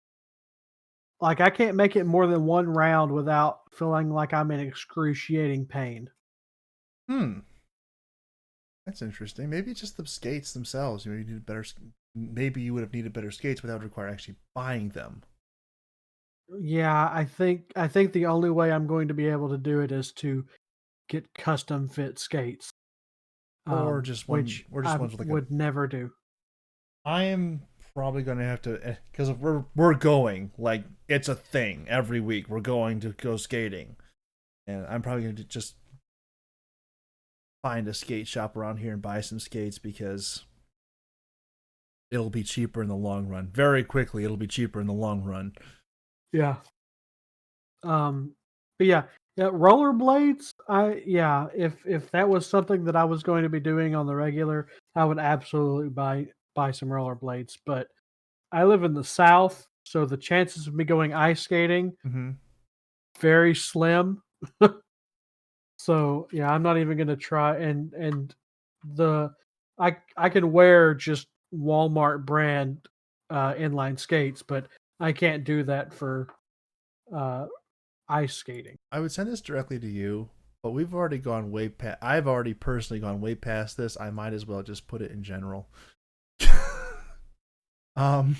B: Like I can't make it more than one round without feeling like I'm in excruciating pain.
A: Hmm, that's interesting. Maybe just the skates themselves. You need better. Maybe you would have needed better skates, but that would require actually buying them,
B: Yeah, I think the only way I'm going to be able to do it is to get custom fit skates, which
A: or just
B: I
A: ones with like a.
B: would never do.
A: I am probably going to have to because if we're going like it's a thing every week. We're going to go skating, and I'm probably going to just find a skate shop around here and buy some skates because it'll be cheaper in the long run. Very quickly, it'll be cheaper in the long run.
B: Yeah. But yeah, rollerblades. If that was something that I was going to be doing on the regular, I would absolutely buy some rollerblades. But I live in the South, so the chances of me going ice skating
A: Mm-hmm.
B: very slim. So yeah, I'm not even gonna try the I can wear just Walmart brand inline skates, but I can't do that for uh ice skating.
A: I would send this directly to you, but we've already gone way past. I've already personally gone way past this. I might as well just put it in general. um,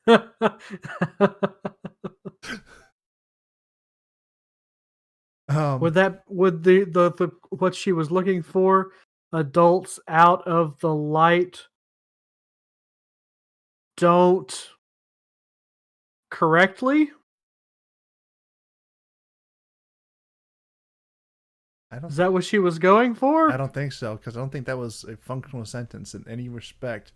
B: Would
A: um,
B: the what she was looking for, adults out of the light don't correctly?
A: I don't
B: Is
A: think.
B: that what she was going
A: I
B: for?
A: don't think so because I don't think that was a functional sentence in any respect.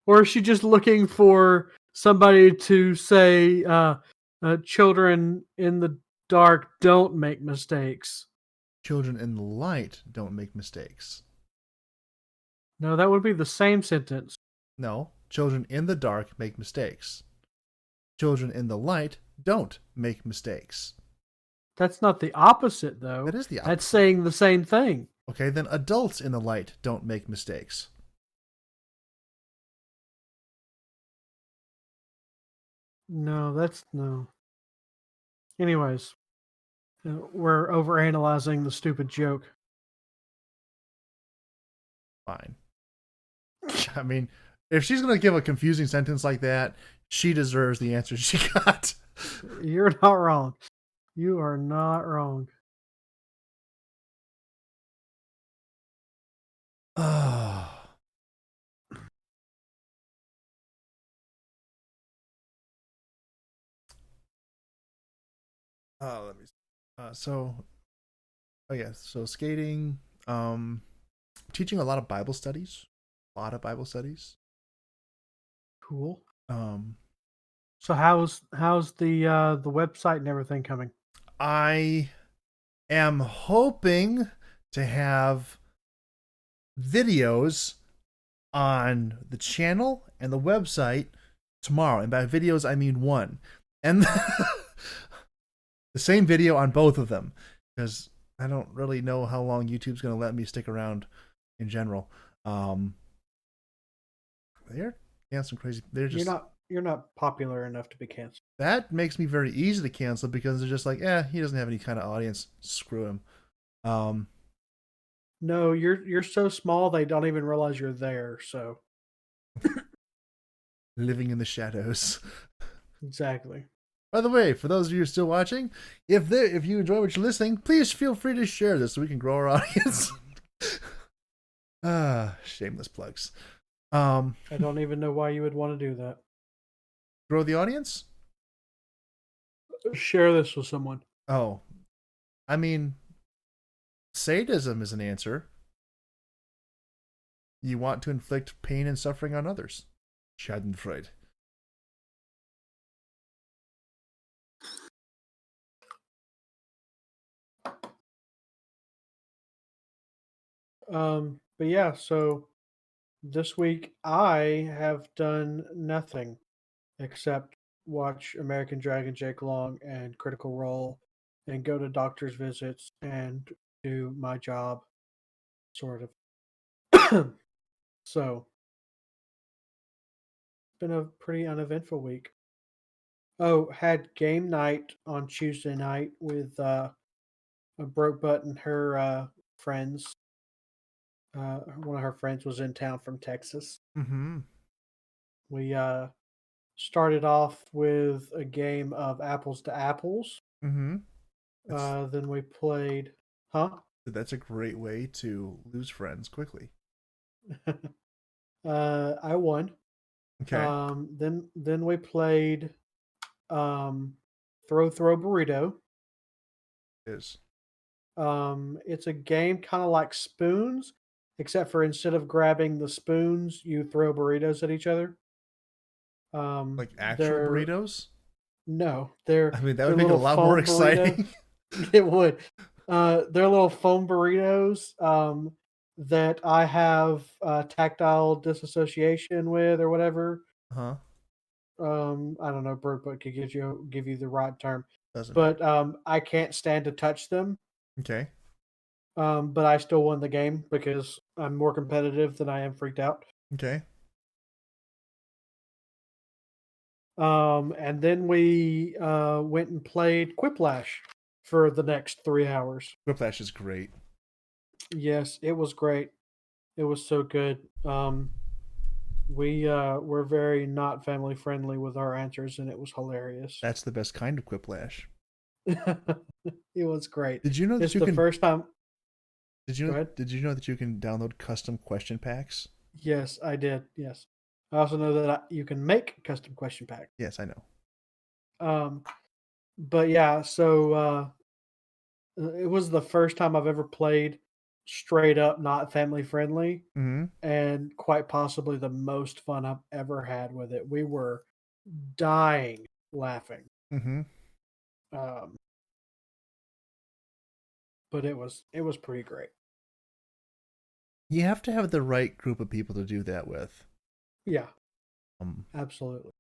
B: Or is she just looking for somebody to say, children in the dark don't make mistakes?
A: Children in the light don't make mistakes.
B: No, that would be the same sentence.
A: No, children in the dark make mistakes. Children in the light don't make mistakes.
B: That's not the opposite,
A: That
B: though.
A: is the
B: That's
A: opposite.
B: saying the same thing.
A: Okay, then adults in the light don't make mistakes.
B: No, that's no. Anyways, we're overanalyzing the stupid joke.
A: Fine. I mean, if she's going to give a confusing sentence like that, she deserves the answer she got.
B: You're not wrong. You are not wrong.
A: Oh. Let me see. Oh yeah, so skating, teaching a lot of Bible studies, a lot of Bible studies.
B: Cool.
A: Um,
B: So how's the website and everything coming?
A: I am hoping to have videos on the channel and the website tomorrow. And by videos, I mean one. And the same video on both of them. Because I don't really know how long YouTube's going to let me stick around in general. They're some crazy. They're just.
B: You're not popular enough to be canceled.
A: That makes me very easy to cancel because they're just like, he doesn't have any kind of audience. Screw him. Um,
B: No, you're so small they don't even realize you're there. So
A: living in the shadows.
B: exactly.
A: By the way, for those of you who are still watching, if you enjoy what you're listening, please feel free to share this so we can grow our audience. Shameless plugs.
B: I don't even know why you would want to do that.
A: Grow the audience?
B: Share this with someone.
A: Oh, I mean, sadism is an answer. You want to inflict pain and suffering on others. Schadenfreude.
B: But yeah, so this week I have done nothing except watch American Dragon Jake Long and Critical Role and go to doctor's visits and do my job, sort of. So it's been a pretty uneventful week. Oh, had game night on Tuesday night with a Broke Butt and her friends. One of her friends was in town from Texas.
A: Mm-hmm.
B: We started off with a game of apples to apples.
A: Mm-hmm.
B: Then we played, huh?
A: That's a great way to lose friends quickly.
B: I won.
A: Okay.
B: Then we played Throw Burrito.
A: Is.
B: It's a game kind of like Spoons, except for instead of grabbing the spoons, you throw burritos at each other.
A: Like actual
B: They're
A: burritos?
B: no,
A: I mean, that
B: they're
A: would make it a
B: little
A: lot more
B: foam burrito.
A: exciting.
B: It would. They're little foam burritos that I have tactile disassociation with or whatever.
A: Huh?
B: I don't know, Brooke, but could give you the right term.
A: Doesn't matter.
B: But I can't stand to touch them.
A: Okay.
B: But I still won the game because I'm more competitive than I am freaked out.
A: Okay.
B: And then we went and played Quiplash for the next 3 hours.
A: Whiplash is great.
B: Yes, it was great. It was so good. We were very not family friendly with our answers, and it was hilarious.
A: That's the best kind of Quiplash.
B: It was great.
A: Did you know that
B: It's
A: you
B: the
A: can?
B: first time.
A: Did you
B: Go
A: know?
B: ahead.
A: Did you know that you can download custom question packs?
B: Yes, I did. Yes, I also know that you can make custom question pack.
A: Yes, I know.
B: Um, but yeah, so it was the first time I've ever played straight up not family friendly,
A: Mm-hmm.
B: and quite possibly the most fun I've ever had with it. We were dying laughing.
A: Mm-hmm.
B: Um, but it was pretty great.
A: You have to have the right group of people to do that with.
B: Yeah,
A: Um,
B: absolutely.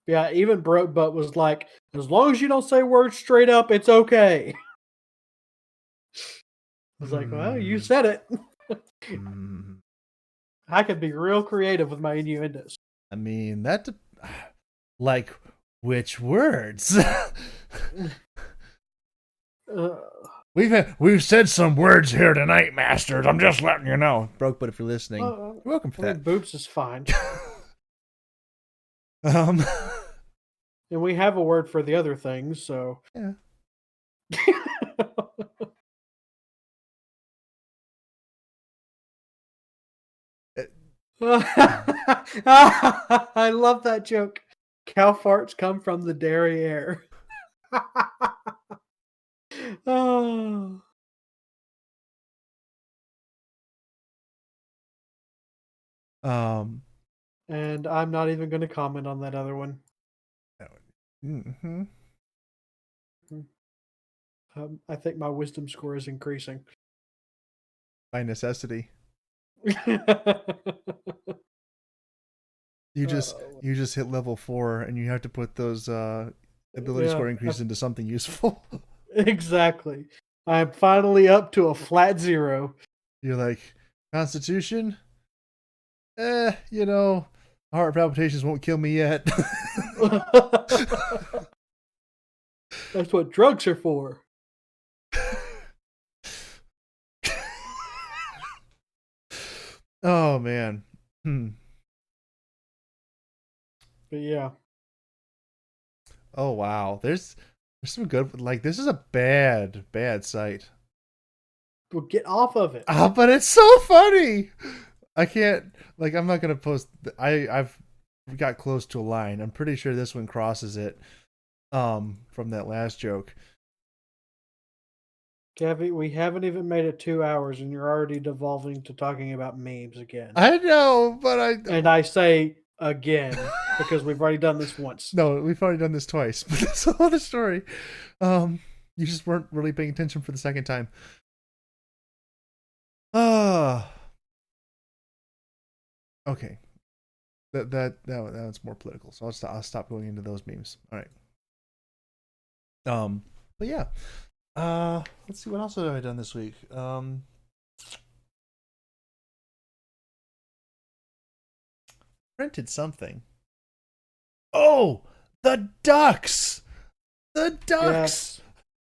B: Yeah, even Broke Butt was like, as long as you don't say words straight up, it's okay. I was like, well, you
A: mm,
B: said it.
A: mm,
B: I could be real creative with my innuendos.
A: I mean that, like, which words?
B: Uh,
A: We've said some words here tonight, masters. I'm just letting you know. Broke, but if you're listening,
B: well,
A: you're welcome for
B: I mean,
A: that.
B: boobs is fine.
A: um,
B: And we have a word for the other things, so.
A: yeah.
B: I love that joke. Cow farts come from the derriere. Oh.
A: Um.
B: And I'm not even going to comment on that other one.
A: Mm-hmm.
B: I think my wisdom score is increasing.
A: By necessity,
B: Uh,
A: you just hit level 4, and you have to put those ability
B: yeah,
A: score increases into something useful.
B: exactly. I'm finally up to a flat 0.
A: You're like, Constitution? You know, heart palpitations won't kill me yet.
B: That's what drugs are for.
A: Oh man.
B: But yeah.
A: Oh wow. There's some good, like, this is a bad site.
B: Well, get off of it.
A: Ah, but it's so funny. I can't, like, I'm not gonna post. I've got close to a line. I'm pretty sure this one crosses it. From that last joke.
B: Gavi, we haven't even made it 2 hours and you're already devolving to talking about memes again.
A: I know, but
B: And I say again because we've already done this once.
A: No, we've already done this twice, but that's a whole other story. You just weren't really paying attention for the second time. Okay. That's more political, so I'll stop going into those memes. All right. But yeah. Let's see what else have I done this week. Printed something. Oh, the ducks. The ducks.
B: Yes,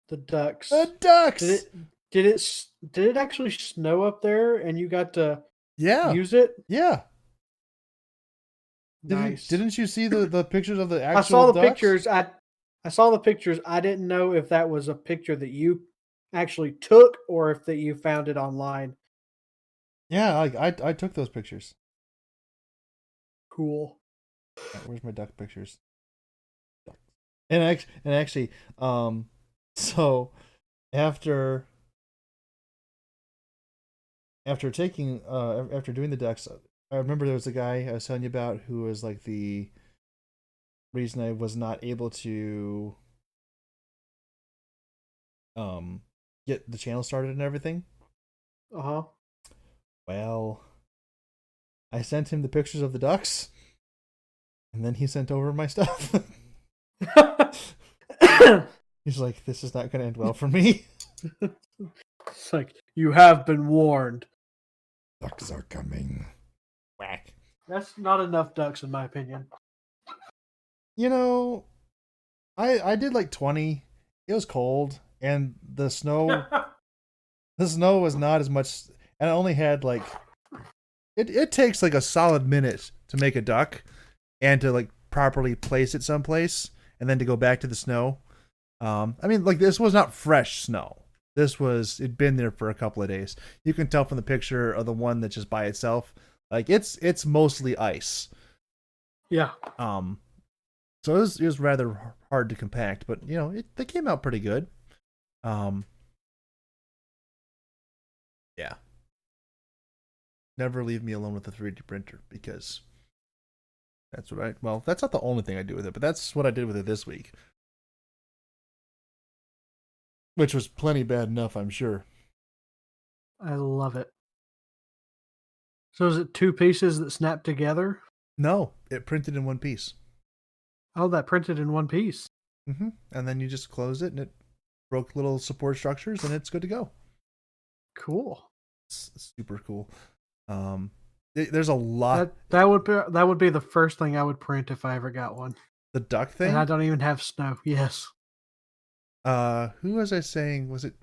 B: the ducks.
A: The ducks.
B: Did it actually snow up there and you got to
A: Yeah.
B: use it?
A: Yeah.
B: Nice.
A: Didn't you see the pictures of the actual
B: I saw the
A: ducks?
B: pictures. I saw the pictures. I didn't know if that was a picture that you actually took or if that you found it online.
A: Yeah, I took those pictures.
B: Cool.
A: Where's my duck pictures? And actually, so after taking after doing the ducks, I remember there was a guy I was telling you about who was like the reason I was not able to get the channel started and everything.
B: Uh huh.
A: Well, I sent him the pictures of the ducks. And then he sent over my stuff. He's like, this is not going to end well for me.
B: It's like, you have been warned.
A: Ducks are coming. Whack.
B: That's not enough ducks, in my opinion.
A: You know, I did like 20. It was cold, and the snow was not as much, and I only had like it takes like a solid minute to make a duck and to like properly place it someplace and then to go back to the snow. I mean, like, this was not fresh snow. It'd been there for a couple of days. You can tell from the picture of the one that's just by itself. Like, it's mostly ice.
B: Yeah.
A: So it was rather hard to compact, but you know, they came out pretty good. Yeah. Never leave me alone with a 3D printer, because that's not the only thing I do with it, but that's what I did with it this week. Which was plenty bad enough, I'm sure.
B: I love it. So is it 2 pieces that snap together?
A: No, it printed in one piece.
B: Oh, that printed in one piece.
A: Mm-hmm. And then you just close it, and it broke little support structures, and it's good to go.
B: Cool.
A: It's super cool. There's a lot.
B: That would be the first thing I would print if I ever got one.
A: The duck thing?
B: And I don't even have snow. Yes.
A: Who was I saying? Was it?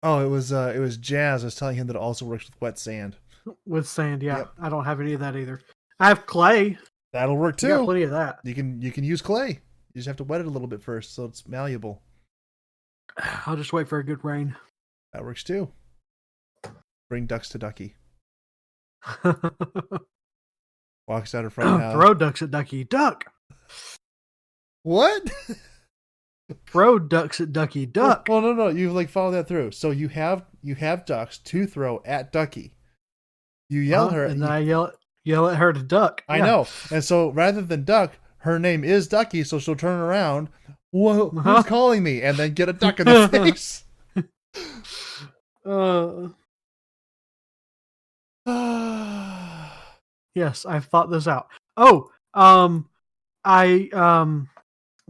A: Oh, it was Jazz. I was telling him that it also works with wet sand.
B: With sand, yeah.
A: Yep.
B: I don't have any of that either. I have clay.
A: That'll work too.
B: You got plenty of that.
A: You can use clay. You just have to wet it a little bit first so it's malleable.
B: I'll just wait for a good rain.
A: That works too. Bring ducks to Ducky. Walks out her front house.
B: Throw ducks at Ducky. Duck.
A: What?
B: Throw ducks at Ducky. Duck.
A: Well, no. You like follow that through. So you have ducks to throw at Ducky. You yell her,
B: and then I yell at her to duck.
A: I know. And so rather than duck, her name is Ducky, so she'll turn around. Whoa, who's calling me? And then get a duck in the face.
B: Yes, I've thought this out. Oh,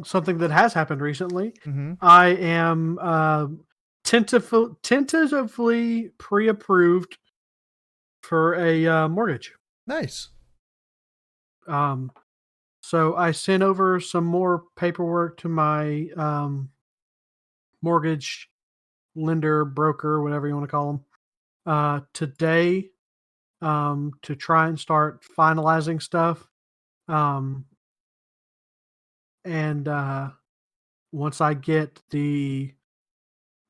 B: something that has happened recently.
A: Mm-hmm.
B: I am tentatively pre-approved for a mortgage.
A: Nice.
B: So I sent over some more paperwork to my mortgage lender, broker, whatever you want to call them, today, to try and start finalizing stuff. And once I get the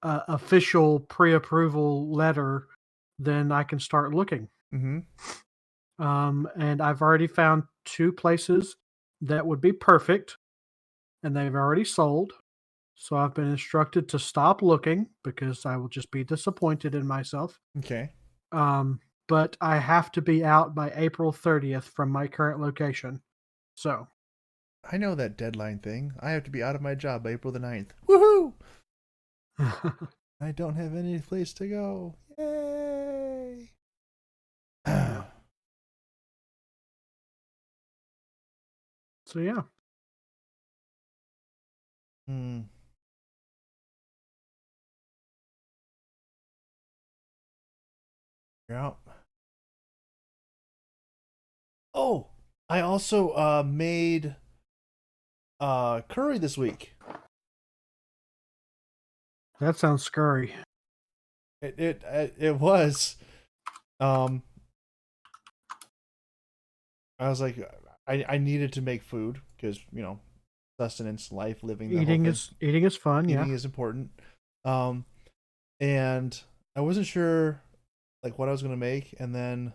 B: official pre-approval letter, then I can start looking.
A: Mm-hmm.
B: And I've already found 2 places that would be perfect, and they've already sold. So I've been instructed to stop looking because I will just be disappointed in myself.
A: Okay.
B: But I have to be out by April 30th from my current location. So
A: I know that deadline thing. I have to be out of my job by April the 9th. Woohoo! I don't have any place to go. Yay!
B: So yeah.
A: You're out. Oh, I also made curry this week.
B: That sounds scurry.
A: It was. I was like, I needed to make food because, you know, sustenance, life, living.
B: Eating is fun.
A: Eating is important. And I wasn't sure like what I was gonna make, and then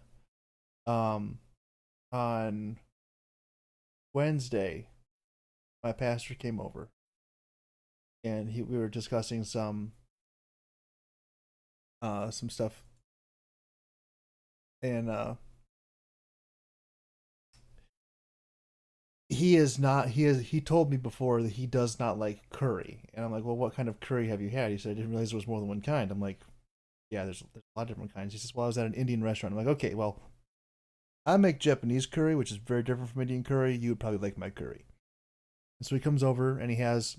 A: on Wednesday, my pastor came over, and we were discussing some stuff, and he told me before that he does not like curry, and I'm like, well, what kind of curry have you had? He said, I didn't realize there was more than one kind. I'm like, yeah, there's a lot of different kinds. He says, well, I was at an Indian restaurant. I'm like, okay, well, I make Japanese curry, which is very different from Indian curry. You would probably like my curry. And so he comes over and he has,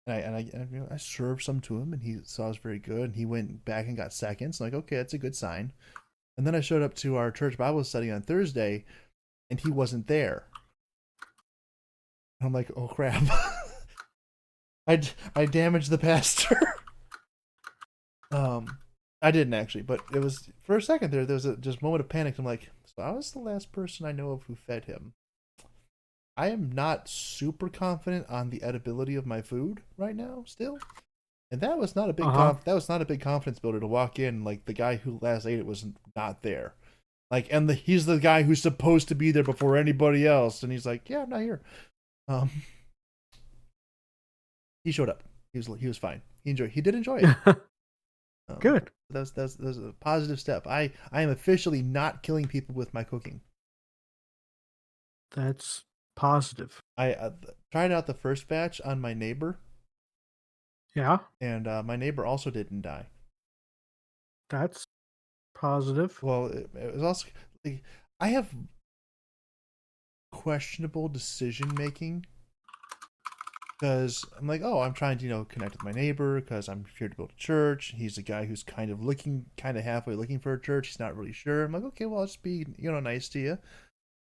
A: I served some to him, and he saw it was very good. And he went back and got seconds. I'm like, okay, that's a good sign. And then I showed up to our church Bible study on Thursday, and he wasn't there. And I'm like, oh crap, I damaged the pastor. I didn't actually, but it was for a second there. There was a just moment of panic. I'm like, so I was the last person I know of who fed him. I am not super confident on the edibility of my food right now, still. And that was not a big that was not a big confidence builder to walk in like the guy who last ate it was not there. Like, and he's the guy who's supposed to be there before anybody else, and he's like, yeah, I'm not here. Um, he showed up. He was fine. He did enjoy it.
B: Good.
A: That's a positive step. I am officially not killing people with my cooking.
B: That's positive.
A: I tried out the first batch on my neighbor.
B: Yeah.
A: And my neighbor also didn't die.
B: That's positive.
A: Well, it was also like, I have questionable decision making because I'm like, oh, I'm trying to connect with my neighbor because I'm here to build a church. He's a guy who's kind of halfway looking for a church. He's not really sure. I'm like, okay, well, I'll just be nice to you.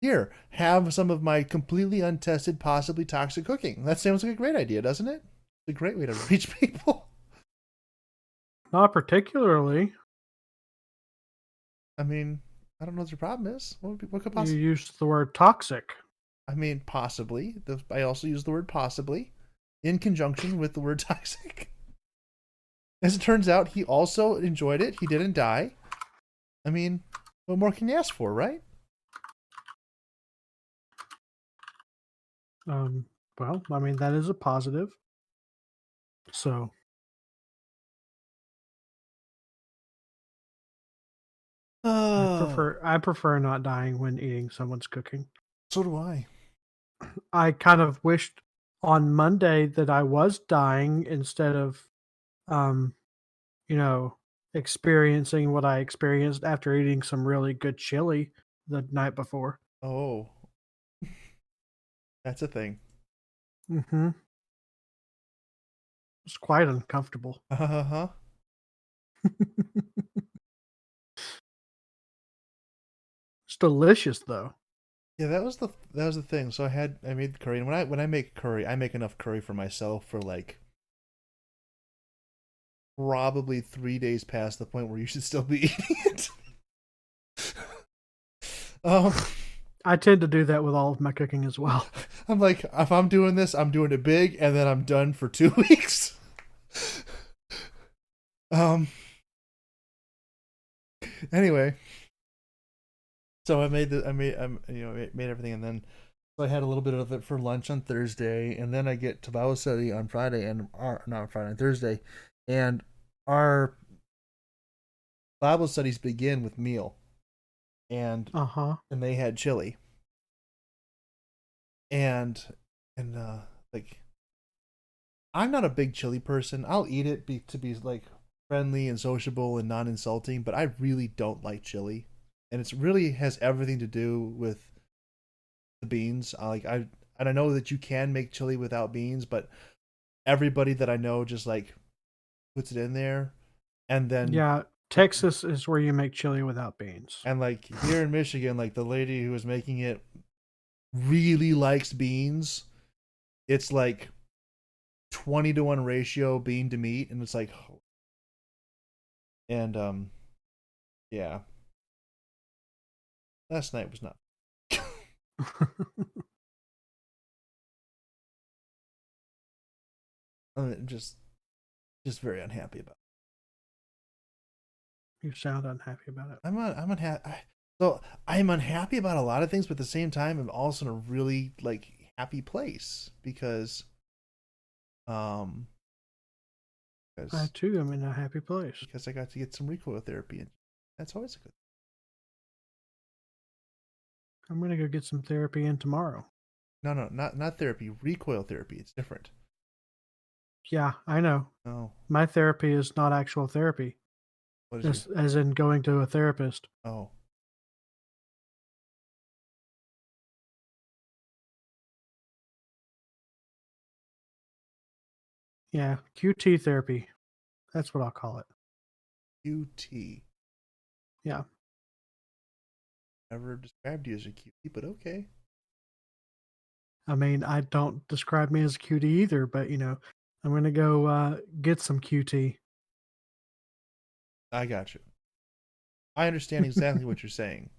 A: Here, have some of my completely untested, possibly toxic cooking. That sounds like a great idea, doesn't it? It's a great way to reach people.
B: Not particularly.
A: I mean, I don't know what your problem is. What could possibly?
B: You used the word toxic.
A: I mean, possibly. I also use the word possibly in conjunction with the word toxic. As it turns out, he also enjoyed it. He didn't die. I mean, what more can you ask for, right?
B: Well, I mean, that is a positive. So. I prefer not dying when eating someone's cooking.
A: So do I.
B: I kind of wished on Monday that I was dying instead of, experiencing what I experienced after eating some really good chili the night before.
A: Oh, that's a thing.
B: Mm-hmm. It's quite uncomfortable.
A: Uh-huh.
B: It's delicious though.
A: Yeah, that was the thing. So I made the curry, and when I make curry, I make enough curry for myself for like probably 3 days past the point where you should still be eating it.
B: I tend to do that with all of my cooking as well.
A: I'm like, if I'm doing this, I'm doing it big, and then I'm done for 2 weeks. Anyway, so I made everything, and then so I had a little bit of it for lunch on Thursday, and then I get to Bible study on Friday, on Thursday, and our Bible studies begin with meal, and they had chili, and like, I'm not a big chili person. I'll eat it to be like friendly and sociable and non-insulting, but I really don't like chili, and it's really has everything to do with the beans. And I know that you can make chili without beans, but everybody that I know just like puts it in there, and then
B: Texas is where you make chili without beans.
A: And like here in Michigan, like the lady who was making it really likes beans. It's like 20-to-1 ratio bean to meat, and it's like, and yeah. Last night was not. I'm just very unhappy about it.
B: You sound unhappy about it.
A: I'm unhappy. So I'm unhappy about a lot of things, but at the same time, I'm also in a really like happy place because,
B: I too am in a happy place
A: because I got to get some recoil therapy, and that's always a good.
B: I'm gonna go get some therapy in tomorrow.
A: No, not therapy. Recoil therapy. It's different.
B: Yeah, I know.
A: Oh,
B: my therapy is not actual therapy.
A: What is
B: as in going to a therapist.
A: Oh.
B: Yeah, QT therapy. That's what I'll call it.
A: QT.
B: Yeah.
A: Never described you as a QT, but okay.
B: I mean, I don't describe me as a QT either, but I'm gonna go get some QT.
A: I got you. I understand exactly what you're saying.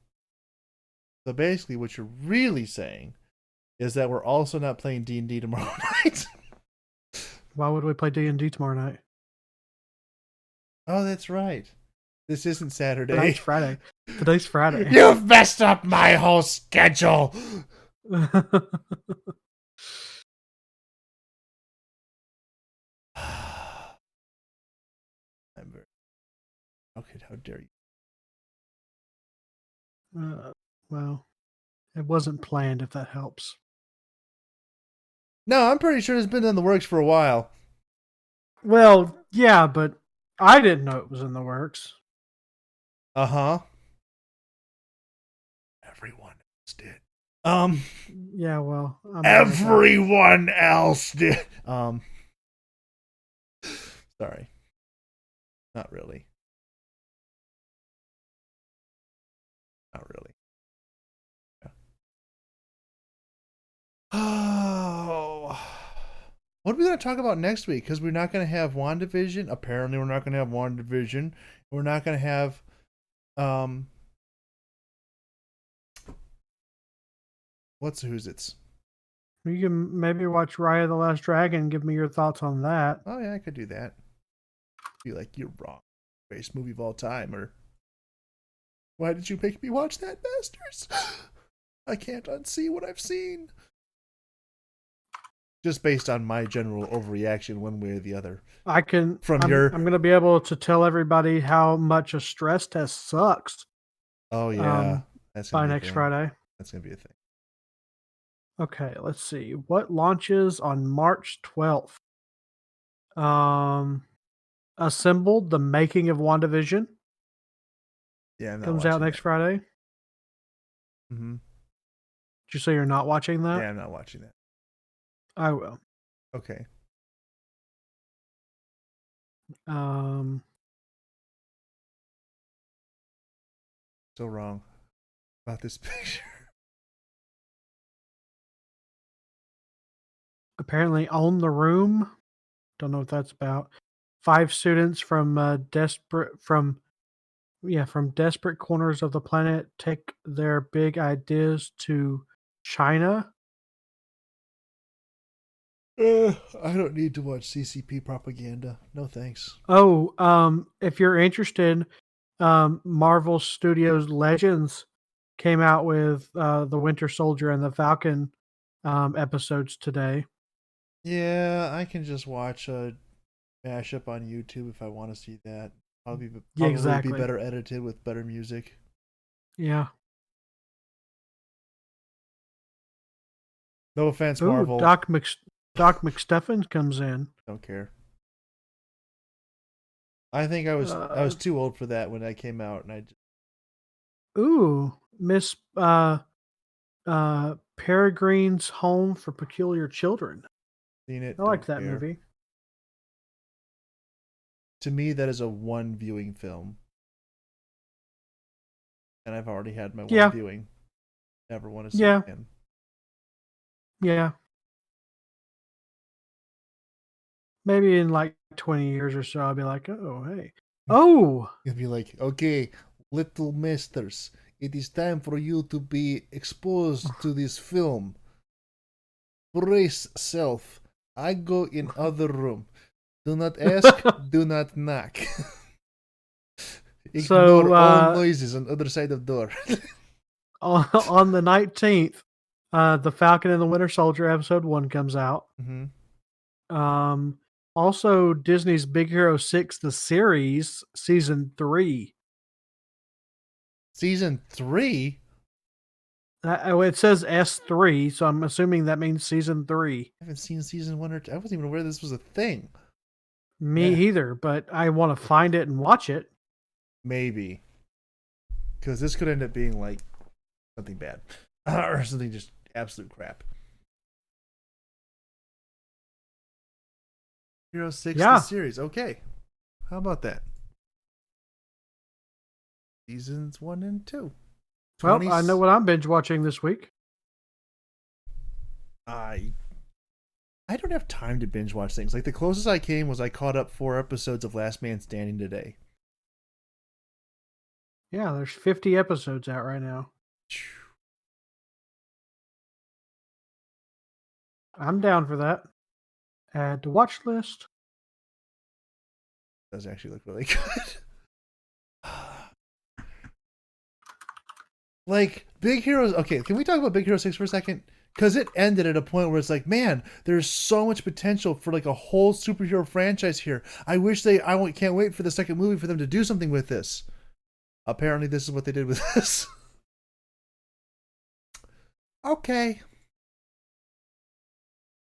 A: So basically, what you're really saying is that we're also not playing D&D tomorrow night.
B: Why would we play D&D tomorrow night?
A: Oh, that's right. This isn't Saturday.
B: Tonight's Friday. Today's Friday.
A: You've messed up my whole schedule. I'm very... Okay, how dare you?
B: Well, it wasn't planned, if that helps.
A: No, I'm pretty sure it's been in the works for a while.
B: Well, yeah, but I didn't know it was in the works.
A: Uh-huh. Everyone else did.
B: Yeah, well,
A: Everyone else did. Sorry. Not really. Not really. Yeah. Oh. What are we going to talk about next week? Because we're not going to have WandaVision. Apparently, we're not going to have WandaVision. We're not going to have who's it's?
B: You can maybe watch Raya the Last Dragon and give me your thoughts on that.
A: Oh yeah, I could do that. Be like, you're wrong. Greatest movie of all time, or why did you make me watch that, Masters? I can't unsee what I've seen. Just based on my general overreaction one way or the other.
B: I'm going to be able to tell everybody how much a stress test sucks.
A: Oh yeah.
B: That's by next Friday.
A: That's going to be a thing.
B: Okay, let's see. What launches on March 12th? Assembled, The Making of WandaVision.
A: Yeah,
B: comes out next Friday.
A: Mm-hmm.
B: Did you say you're not watching that?
A: Yeah, I'm not watching that.
B: I will.
A: Okay. So wrong about this picture.
B: Apparently, Own the Room. Don't know what that's about. 5 students from desperate corners of the planet take their big ideas to China.
A: I don't need to watch CCP propaganda. No thanks.
B: Oh, if you're interested, Marvel Studios Legends came out with the Winter Soldier and the Falcon episodes today.
A: Yeah, I can just watch a mashup on YouTube if I want to see that. Probably
B: exactly.
A: be better edited with better music.
B: Yeah.
A: No offense,
B: Ooh,
A: Marvel.
B: Doc McStuffins comes in.
A: Don't care. I think I was too old for that when I came out, and I just...
B: Ooh, Miss Peregrine's Home for Peculiar Children.
A: Seen it.
B: I liked that movie.
A: To me, that is a one viewing film, and I've already had my one viewing. Never want to see it again.
B: Yeah. Maybe in like 20 years or so, I'll be like, oh, hey. Oh!
A: You'll be like, okay, little masters, it is time for you to be exposed to this film. Brace self. I go in other room. Do not ask, do not knock. Ignore all noises on other side of door.
B: On the 19th, The Falcon and the Winter Soldier episode 1 comes out.
A: Mm-hmm.
B: Also, Disney's Big Hero 6, the series, season 3.
A: Season 3?
B: It says S3, so I'm assuming that means season 3.
A: I haven't seen season 1 or 2. I wasn't even aware this was a thing.
B: Me either, but I want to find it and watch it.
A: Maybe. Because this could end up being like something bad. Or something just absolute crap. Hero 6, the
B: Yeah.
A: series. Okay. How about that? Seasons 1 and 2.
B: Well, I know what I'm binge watching this week.
A: I don't have time to binge watch things. Like the closest I came was I caught up 4 episodes of Last Man Standing today.
B: Yeah, there's 50 episodes out right now. I'm down for that. Add to watch list.
A: Does actually look really good. Like Big Heroes. Okay, can we talk about Big Hero 6 for a second? Because it ended at a point where it's like, man, there's so much potential for like a whole superhero franchise here. I can't wait for the second movie for them to do something with this. Apparently, this is what they did with this. Okay.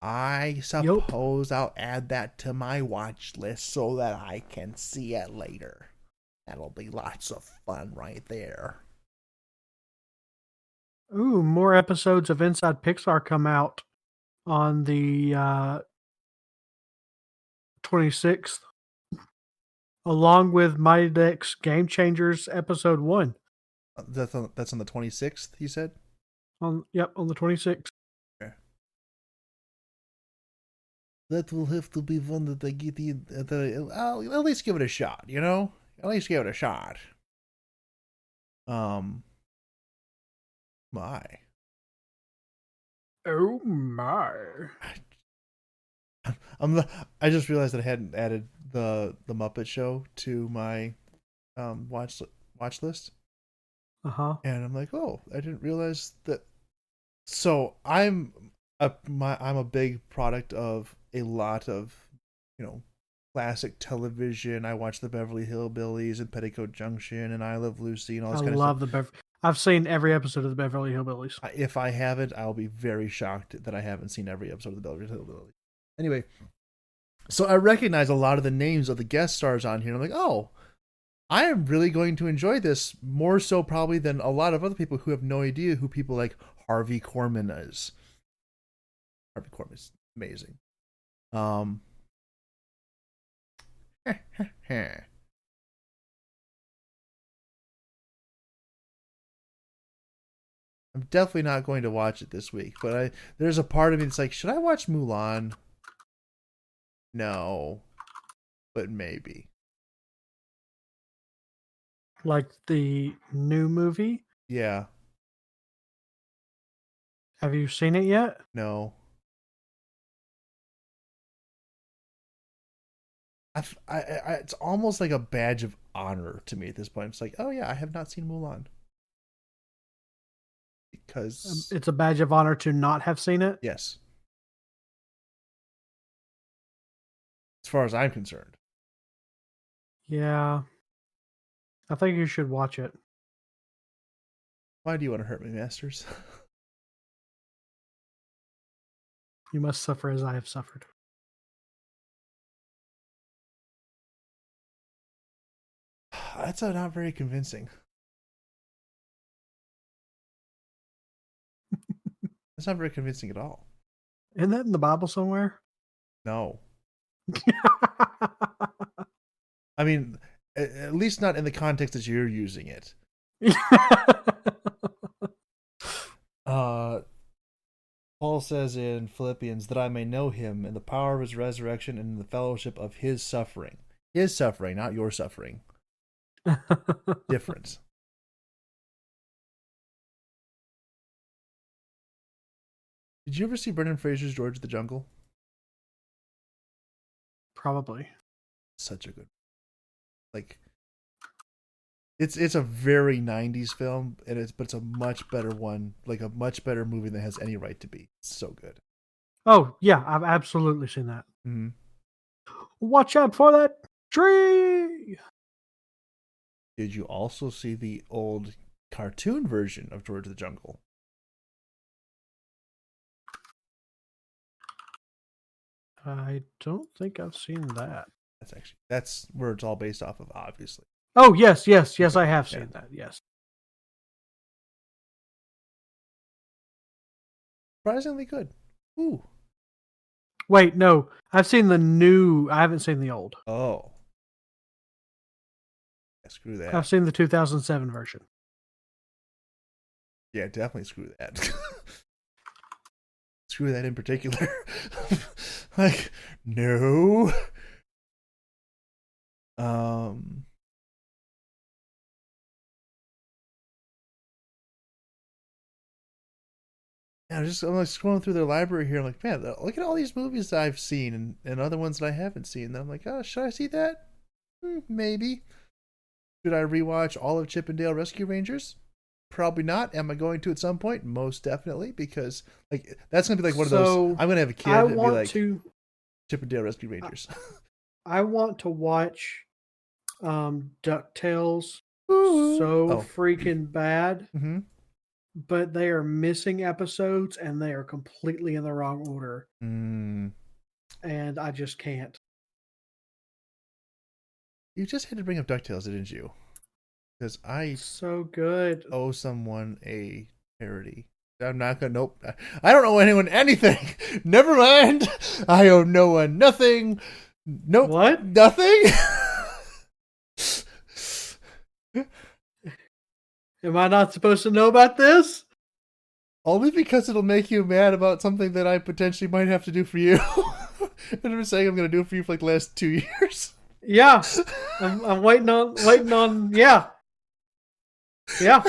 A: I suppose I'll add that to my watch list so that I can see it later. That'll be lots of fun right there.
B: Ooh, more episodes of Inside Pixar come out on the 26th, along with Mighty Ducks Game Changers Episode 1.
A: That's on the 26th, you said?
B: On the 26th.
A: Okay. That will have to be one that I get in. I'll at least give it a shot, you know? At least give it a shot. My.
B: Oh my.
A: I just realized that I hadn't added the Muppet Show to my watch list.
B: Uh-huh.
A: And I'm like, oh, I didn't realize that. So I'm a big product of a lot of, classic television. I watch the Beverly Hillbillies and Petticoat Junction and I Love Lucy and all this kind of stuff.
B: I've seen every episode of the Beverly Hillbillies.
A: If I haven't, I'll be very shocked that I haven't seen every episode of the Beverly Hillbillies. Anyway, so I recognize a lot of the names of the guest stars on here. And I'm like, oh, I am really going to enjoy this more so probably than a lot of other people who have no idea who people like Harvey Korman is. Harvey Korman is amazing. I'm definitely not going to watch it this week, but there's a part of me that's like, should I watch Mulan? No, but maybe.
B: Like the new movie?
A: Yeah.
B: Have you seen it yet?
A: No. It's almost like a badge of honor to me at this point. It's like, oh yeah, I have not seen Mulan. Because
B: it's a badge of honor to not have seen it?
A: Yes. As far as I'm concerned.
B: Yeah. I think you should watch it.
A: Why do you want to hurt me, Masters?
B: You must suffer as I have suffered.
A: That's not very convincing. That's not very convincing at all.
B: Isn't that in the Bible somewhere?
A: No. I mean, at least not in the context that you're using it. Paul says in Philippians that I may know him and the power of his resurrection and the fellowship of his suffering. His suffering, not your suffering. Difference. Did you ever see Brendan Fraser's George of the Jungle?
B: Probably.
A: Such a good, like, it's a very 90s film, but it's a much better one, like a much better movie than it has any right to be. It's so good.
B: Oh yeah, I've absolutely seen that.
A: Mm-hmm.
B: Watch out for that tree.
A: Did you also see the old cartoon version of George of the Jungle?
B: I don't think I've seen that.
A: That's where it's all based off of, obviously.
B: Oh yes, I have seen that. Yes.
A: Surprisingly good. Ooh.
B: Wait, no. I've seen the new. I haven't seen the old.
A: Oh, yeah, screw
B: I've
A: that.
B: seen the 2007 version.
A: Yeah, definitely screw that. Screw that in particular. Like, no. Um, yeah, I'm like scrolling through their library here. I'm like, man, look at all these movies that I've seen and other ones that I haven't seen. And I'm like, oh, should I see that? Maybe. Should I rewatch all of Chip 'n Dale Rescue Rangers? Probably not. Am I going to at some point? Most definitely, because like that's gonna be like one of those.
B: So
A: I'm gonna have a
B: I
A: kid and be
B: want
A: like
B: to.
A: Chip 'n Dale Rescue
B: I,
A: Rangers.
B: I want to watch Ducktales
A: Ooh.
B: so
A: Oh.
B: freaking bad,
A: Mm-hmm.
B: but they are missing episodes and they are completely in the wrong order,
A: Mm.
B: and I just can't.
A: You just had to bring up Ducktales, didn't you? Because I
B: So good.
A: owe someone a parody. I'm not gonna. Nope. I don't owe anyone anything. Never mind. I owe no one nothing. Nope.
B: What?
A: Nothing.
B: Am I not supposed to know about this?
A: Only because it'll make you mad about something that I potentially might have to do for you. And I'm saying I'm gonna do it for you for like the last 2 years.
B: Yeah, I'm waiting on. Yeah, yeah,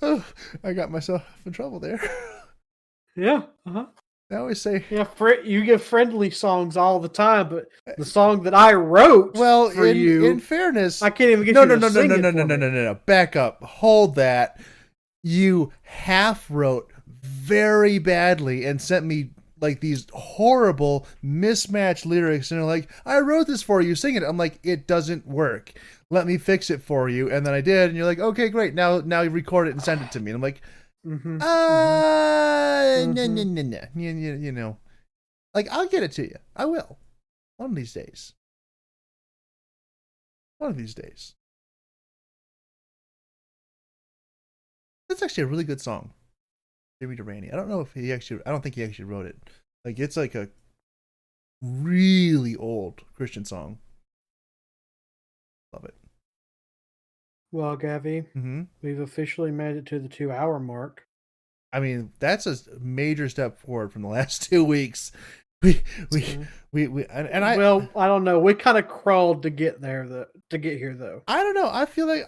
A: Oh, I got myself in trouble there.
B: yeah. Uh-huh.
A: I always say,
B: Yeah, you give friendly songs all the time, but the song that I wrote
A: well,
B: for
A: in
B: you,
A: fairness,
B: I can't even get
A: no,
B: you
A: no,
B: to
A: no, no,
B: sing
A: no,
B: it
A: no, no,
B: for
A: no,
B: me.
A: no, no, no. Back up. Hold that. You half wrote very badly and sent me like these horrible mismatched lyrics, and they're like, I wrote this for you, sing it. I'm like, it doesn't work. Let me fix it for you. And then I did, and you're like, okay, great. Now you record it and send it to me. And I'm like,
B: Mm-hmm. Mm-hmm.
A: no, no,
B: Mm-hmm.
A: no, no. You know, like I'll get it to you. I will. One of these days. One of these days. That's actually a really good song. Jimmy Durante. I don't know if he actually. I don't think he actually wrote it. Like it's like a really old Christian song. Love it.
B: Well, Gavi,
A: Mm-hmm.
B: we've officially made it to the 2 hour mark.
A: I mean, that's a major step forward from the last 2 weeks. We we
B: Mhm.
A: and
B: Well, I don't know. We kind of crawled to get there, to get here, though.
A: I don't know. I feel like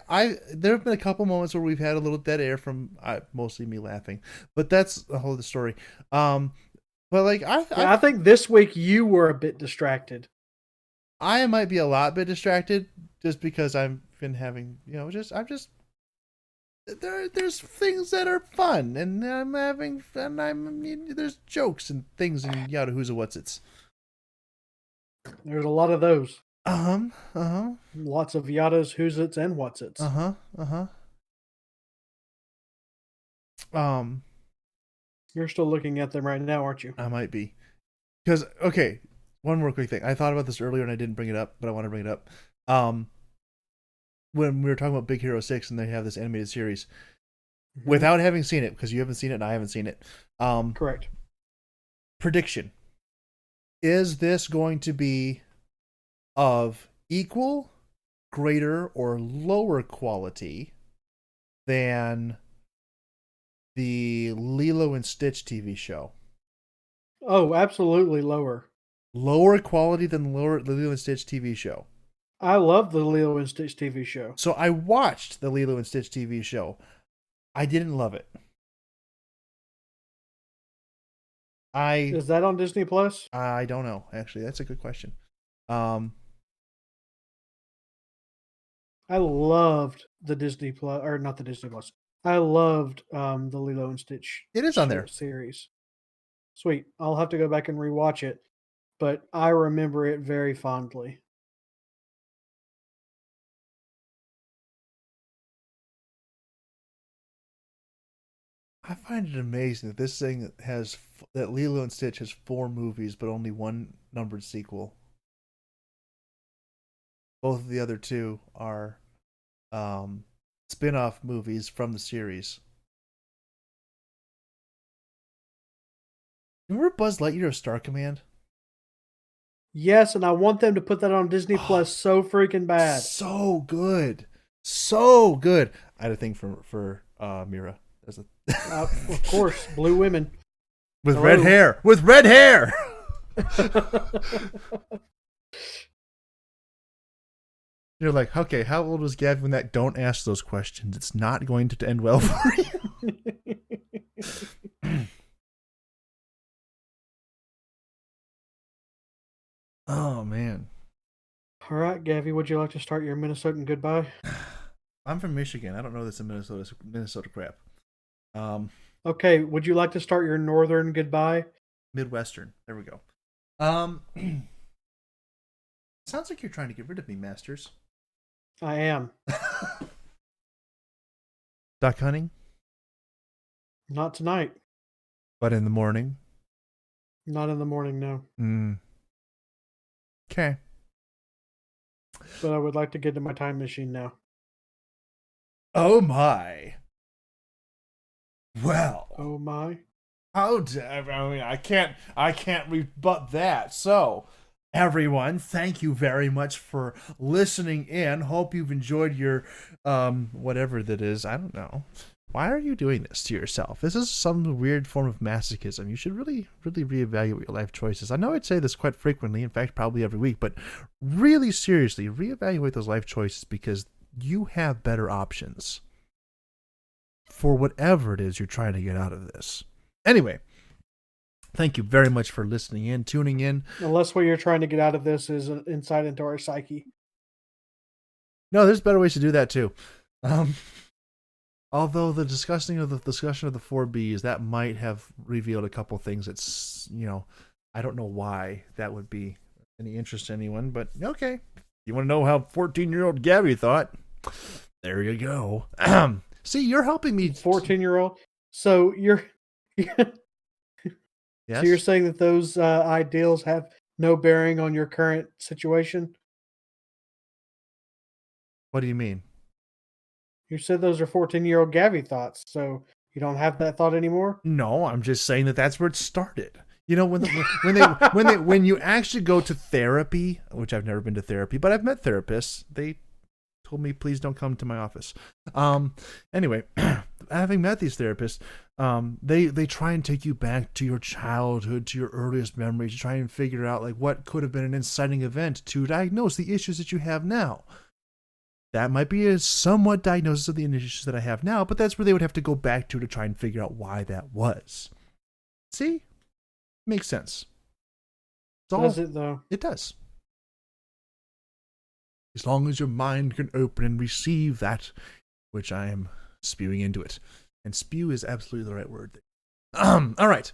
A: there have been a couple moments where we've had a little dead air from mostly me laughing, but that's the whole of the story. Um, but like
B: Yeah, I think this week you were a bit distracted.
A: I might be a lot bit distracted just because I've been having I'm just there's things that are fun and I'm having fun. There's jokes and things and yada who's a what's it's.
B: There's a lot of those.
A: Uh huh.
B: Lots of yadas, who's its, and what's
A: Uh
B: its.
A: huh. Uh huh. Um,
B: You're still looking at them right now, aren't you?
A: I might be because okay. One more quick thing. I thought about this earlier and I didn't bring it up, but I want to bring it up. Um, when we were talking about Big Hero 6 and they have this animated series,
B: Mm-hmm.
A: without having seen it, because you haven't seen it and I haven't seen it.
B: Correct.
A: Prediction. Is this going to be of equal, greater, or lower quality than the Lilo and Stitch TV show?
B: Oh, absolutely lower.
A: Lower quality than the Lilo and Stitch TV show.
B: I love the Lilo and Stitch TV show.
A: So I watched the Lilo and Stitch TV show. I didn't love it. I
B: Is that on Disney Plus?
A: I don't know. Actually, that's a good question. Um,
B: I loved the Disney Plus, or not the Disney Plus. I loved the Lilo and Stitch
A: it is on there.
B: series. Sweet. I'll have to go back and rewatch it, but I remember it very fondly.
A: I find it amazing that this thing has that Lilo and Stitch has 4 movies, but only one numbered sequel. Both of the other two are spin-off movies from the series. Remember Buzz Lightyear of Star Command?
B: Yes, and I want them to put that on Disney Plus so freaking bad.
A: So good. So good. I had a thing for Mira. There's a
B: Of course, Blue Women.
A: with
B: Hello.
A: red hair. With red hair. You're like, okay, how old was Gavin when that? Don't ask those questions. It's not going to end well for you. Oh, man.
B: All right, Gavi, would you like to start your Minnesotan goodbye?
A: I'm from Michigan. I don't know this in Minnesota crap.
B: Okay, would you like to start your northern goodbye?
A: Midwestern. There we go. Sounds like you're trying to get rid of me, Masters.
B: I am.
A: Duck hunting?
B: Not tonight.
A: But in the morning?
B: Not in the morning, no.
A: Okay.
B: But I would like to get to my time machine now.
A: Oh my. Well.
B: Oh my.
A: I mean, I can't rebut that. So, everyone, thank you very much for listening in. Hope you've enjoyed your whatever that is. I don't know. Why are you doing this to yourself? This is some weird form of masochism. You should really reevaluate your life choices. I know I'd say this quite frequently, in fact, probably every week, but really seriously, reevaluate those life choices because you have better options for whatever it is you're trying to get out of this. Anyway, thank you very much for listening in, tuning in.
B: Unless what you're trying to get out of this is an insight into our psyche.
A: No, there's better ways to do that too. Although the discussion of the 4Bs, that might have revealed a couple things that's, I don't know why that would be any interest to anyone, but okay. You want to know how 14-year-old Gabby thought? There you go. See, you're helping me.
B: 14-year-old. So you're
A: Yes?
B: So you're saying that those ideals have no bearing on your current situation?
A: What do you mean?
B: You said those are 14-year-old Gavi thoughts, so you don't have that thought anymore?
A: No, I'm just saying that's where it started. When you actually go to therapy, which I've never been to therapy, but I've met therapists. They told me, please don't come to my office. Anyway, having met these therapists, they try and take you back to your childhood, to your earliest memories, to try and figure out like what could have been an inciting event to diagnose the issues that you have now. That might be a somewhat diagnosis of the issues that I have now, but that's where they would have to go back to try and figure out why that was. See? Makes sense.
B: Does it, though?
A: It does. As long as your mind can open and receive that which I am spewing into it. And spew is absolutely the right word. All right.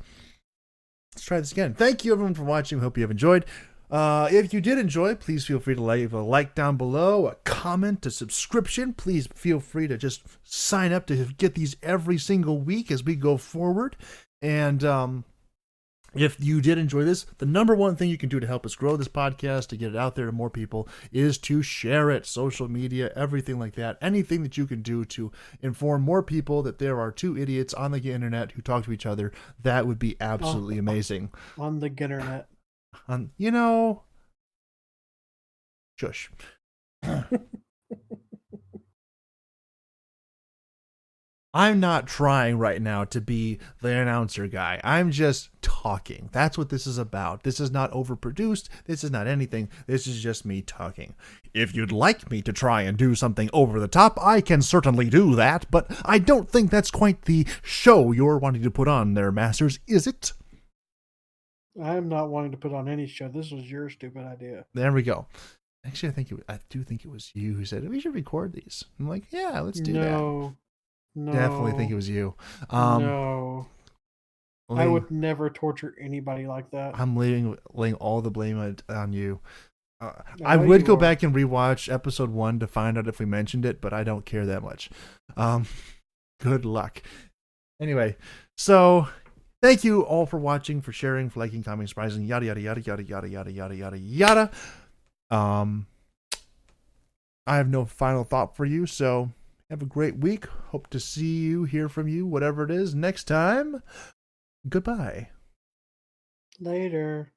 A: Let's try this again. Thank you, everyone, for watching. Hope you have enjoyed. If you did enjoy, please feel free to leave a like down below, a comment, a subscription. Please feel free to just sign up to get these every single week as we go forward. And if you did enjoy this, the number one thing you can do to help us grow this podcast, to get it out there to more people, is to share it. Social media, everything like that. Anything that you can do to inform more people that there are two idiots on the internet who talk to each other, that would be absolutely amazing.
B: On the internet.
A: Shush. I'm not trying right now to be the announcer guy. I'm just talking. That's what this is about. This is not overproduced. This is not anything. This is just me talking. If you'd like me to try and do something over the top, I can certainly do that, but I don't think that's quite the show you're wanting to put on there, Masters, is it?
B: I'm not wanting to put on any show. This was your stupid idea.
A: There we go. Actually, I do think it was you who said we should record these. I'm like, yeah, let's do that.
B: No.
A: Definitely think it was you.
B: No. I would never torture anybody like that.
A: I'm laying all the blame on you. I would go back and rewatch episode 1 to find out if we mentioned it, but I don't care that much. Good luck. Anyway, so thank you all for watching, for sharing, for liking, commenting, surprising, yada yada yada yada yada yada yada yada yada. I have no final thought for you, so have a great week. Hope to see you, hear from you, whatever it is, next time. Goodbye.
B: Later.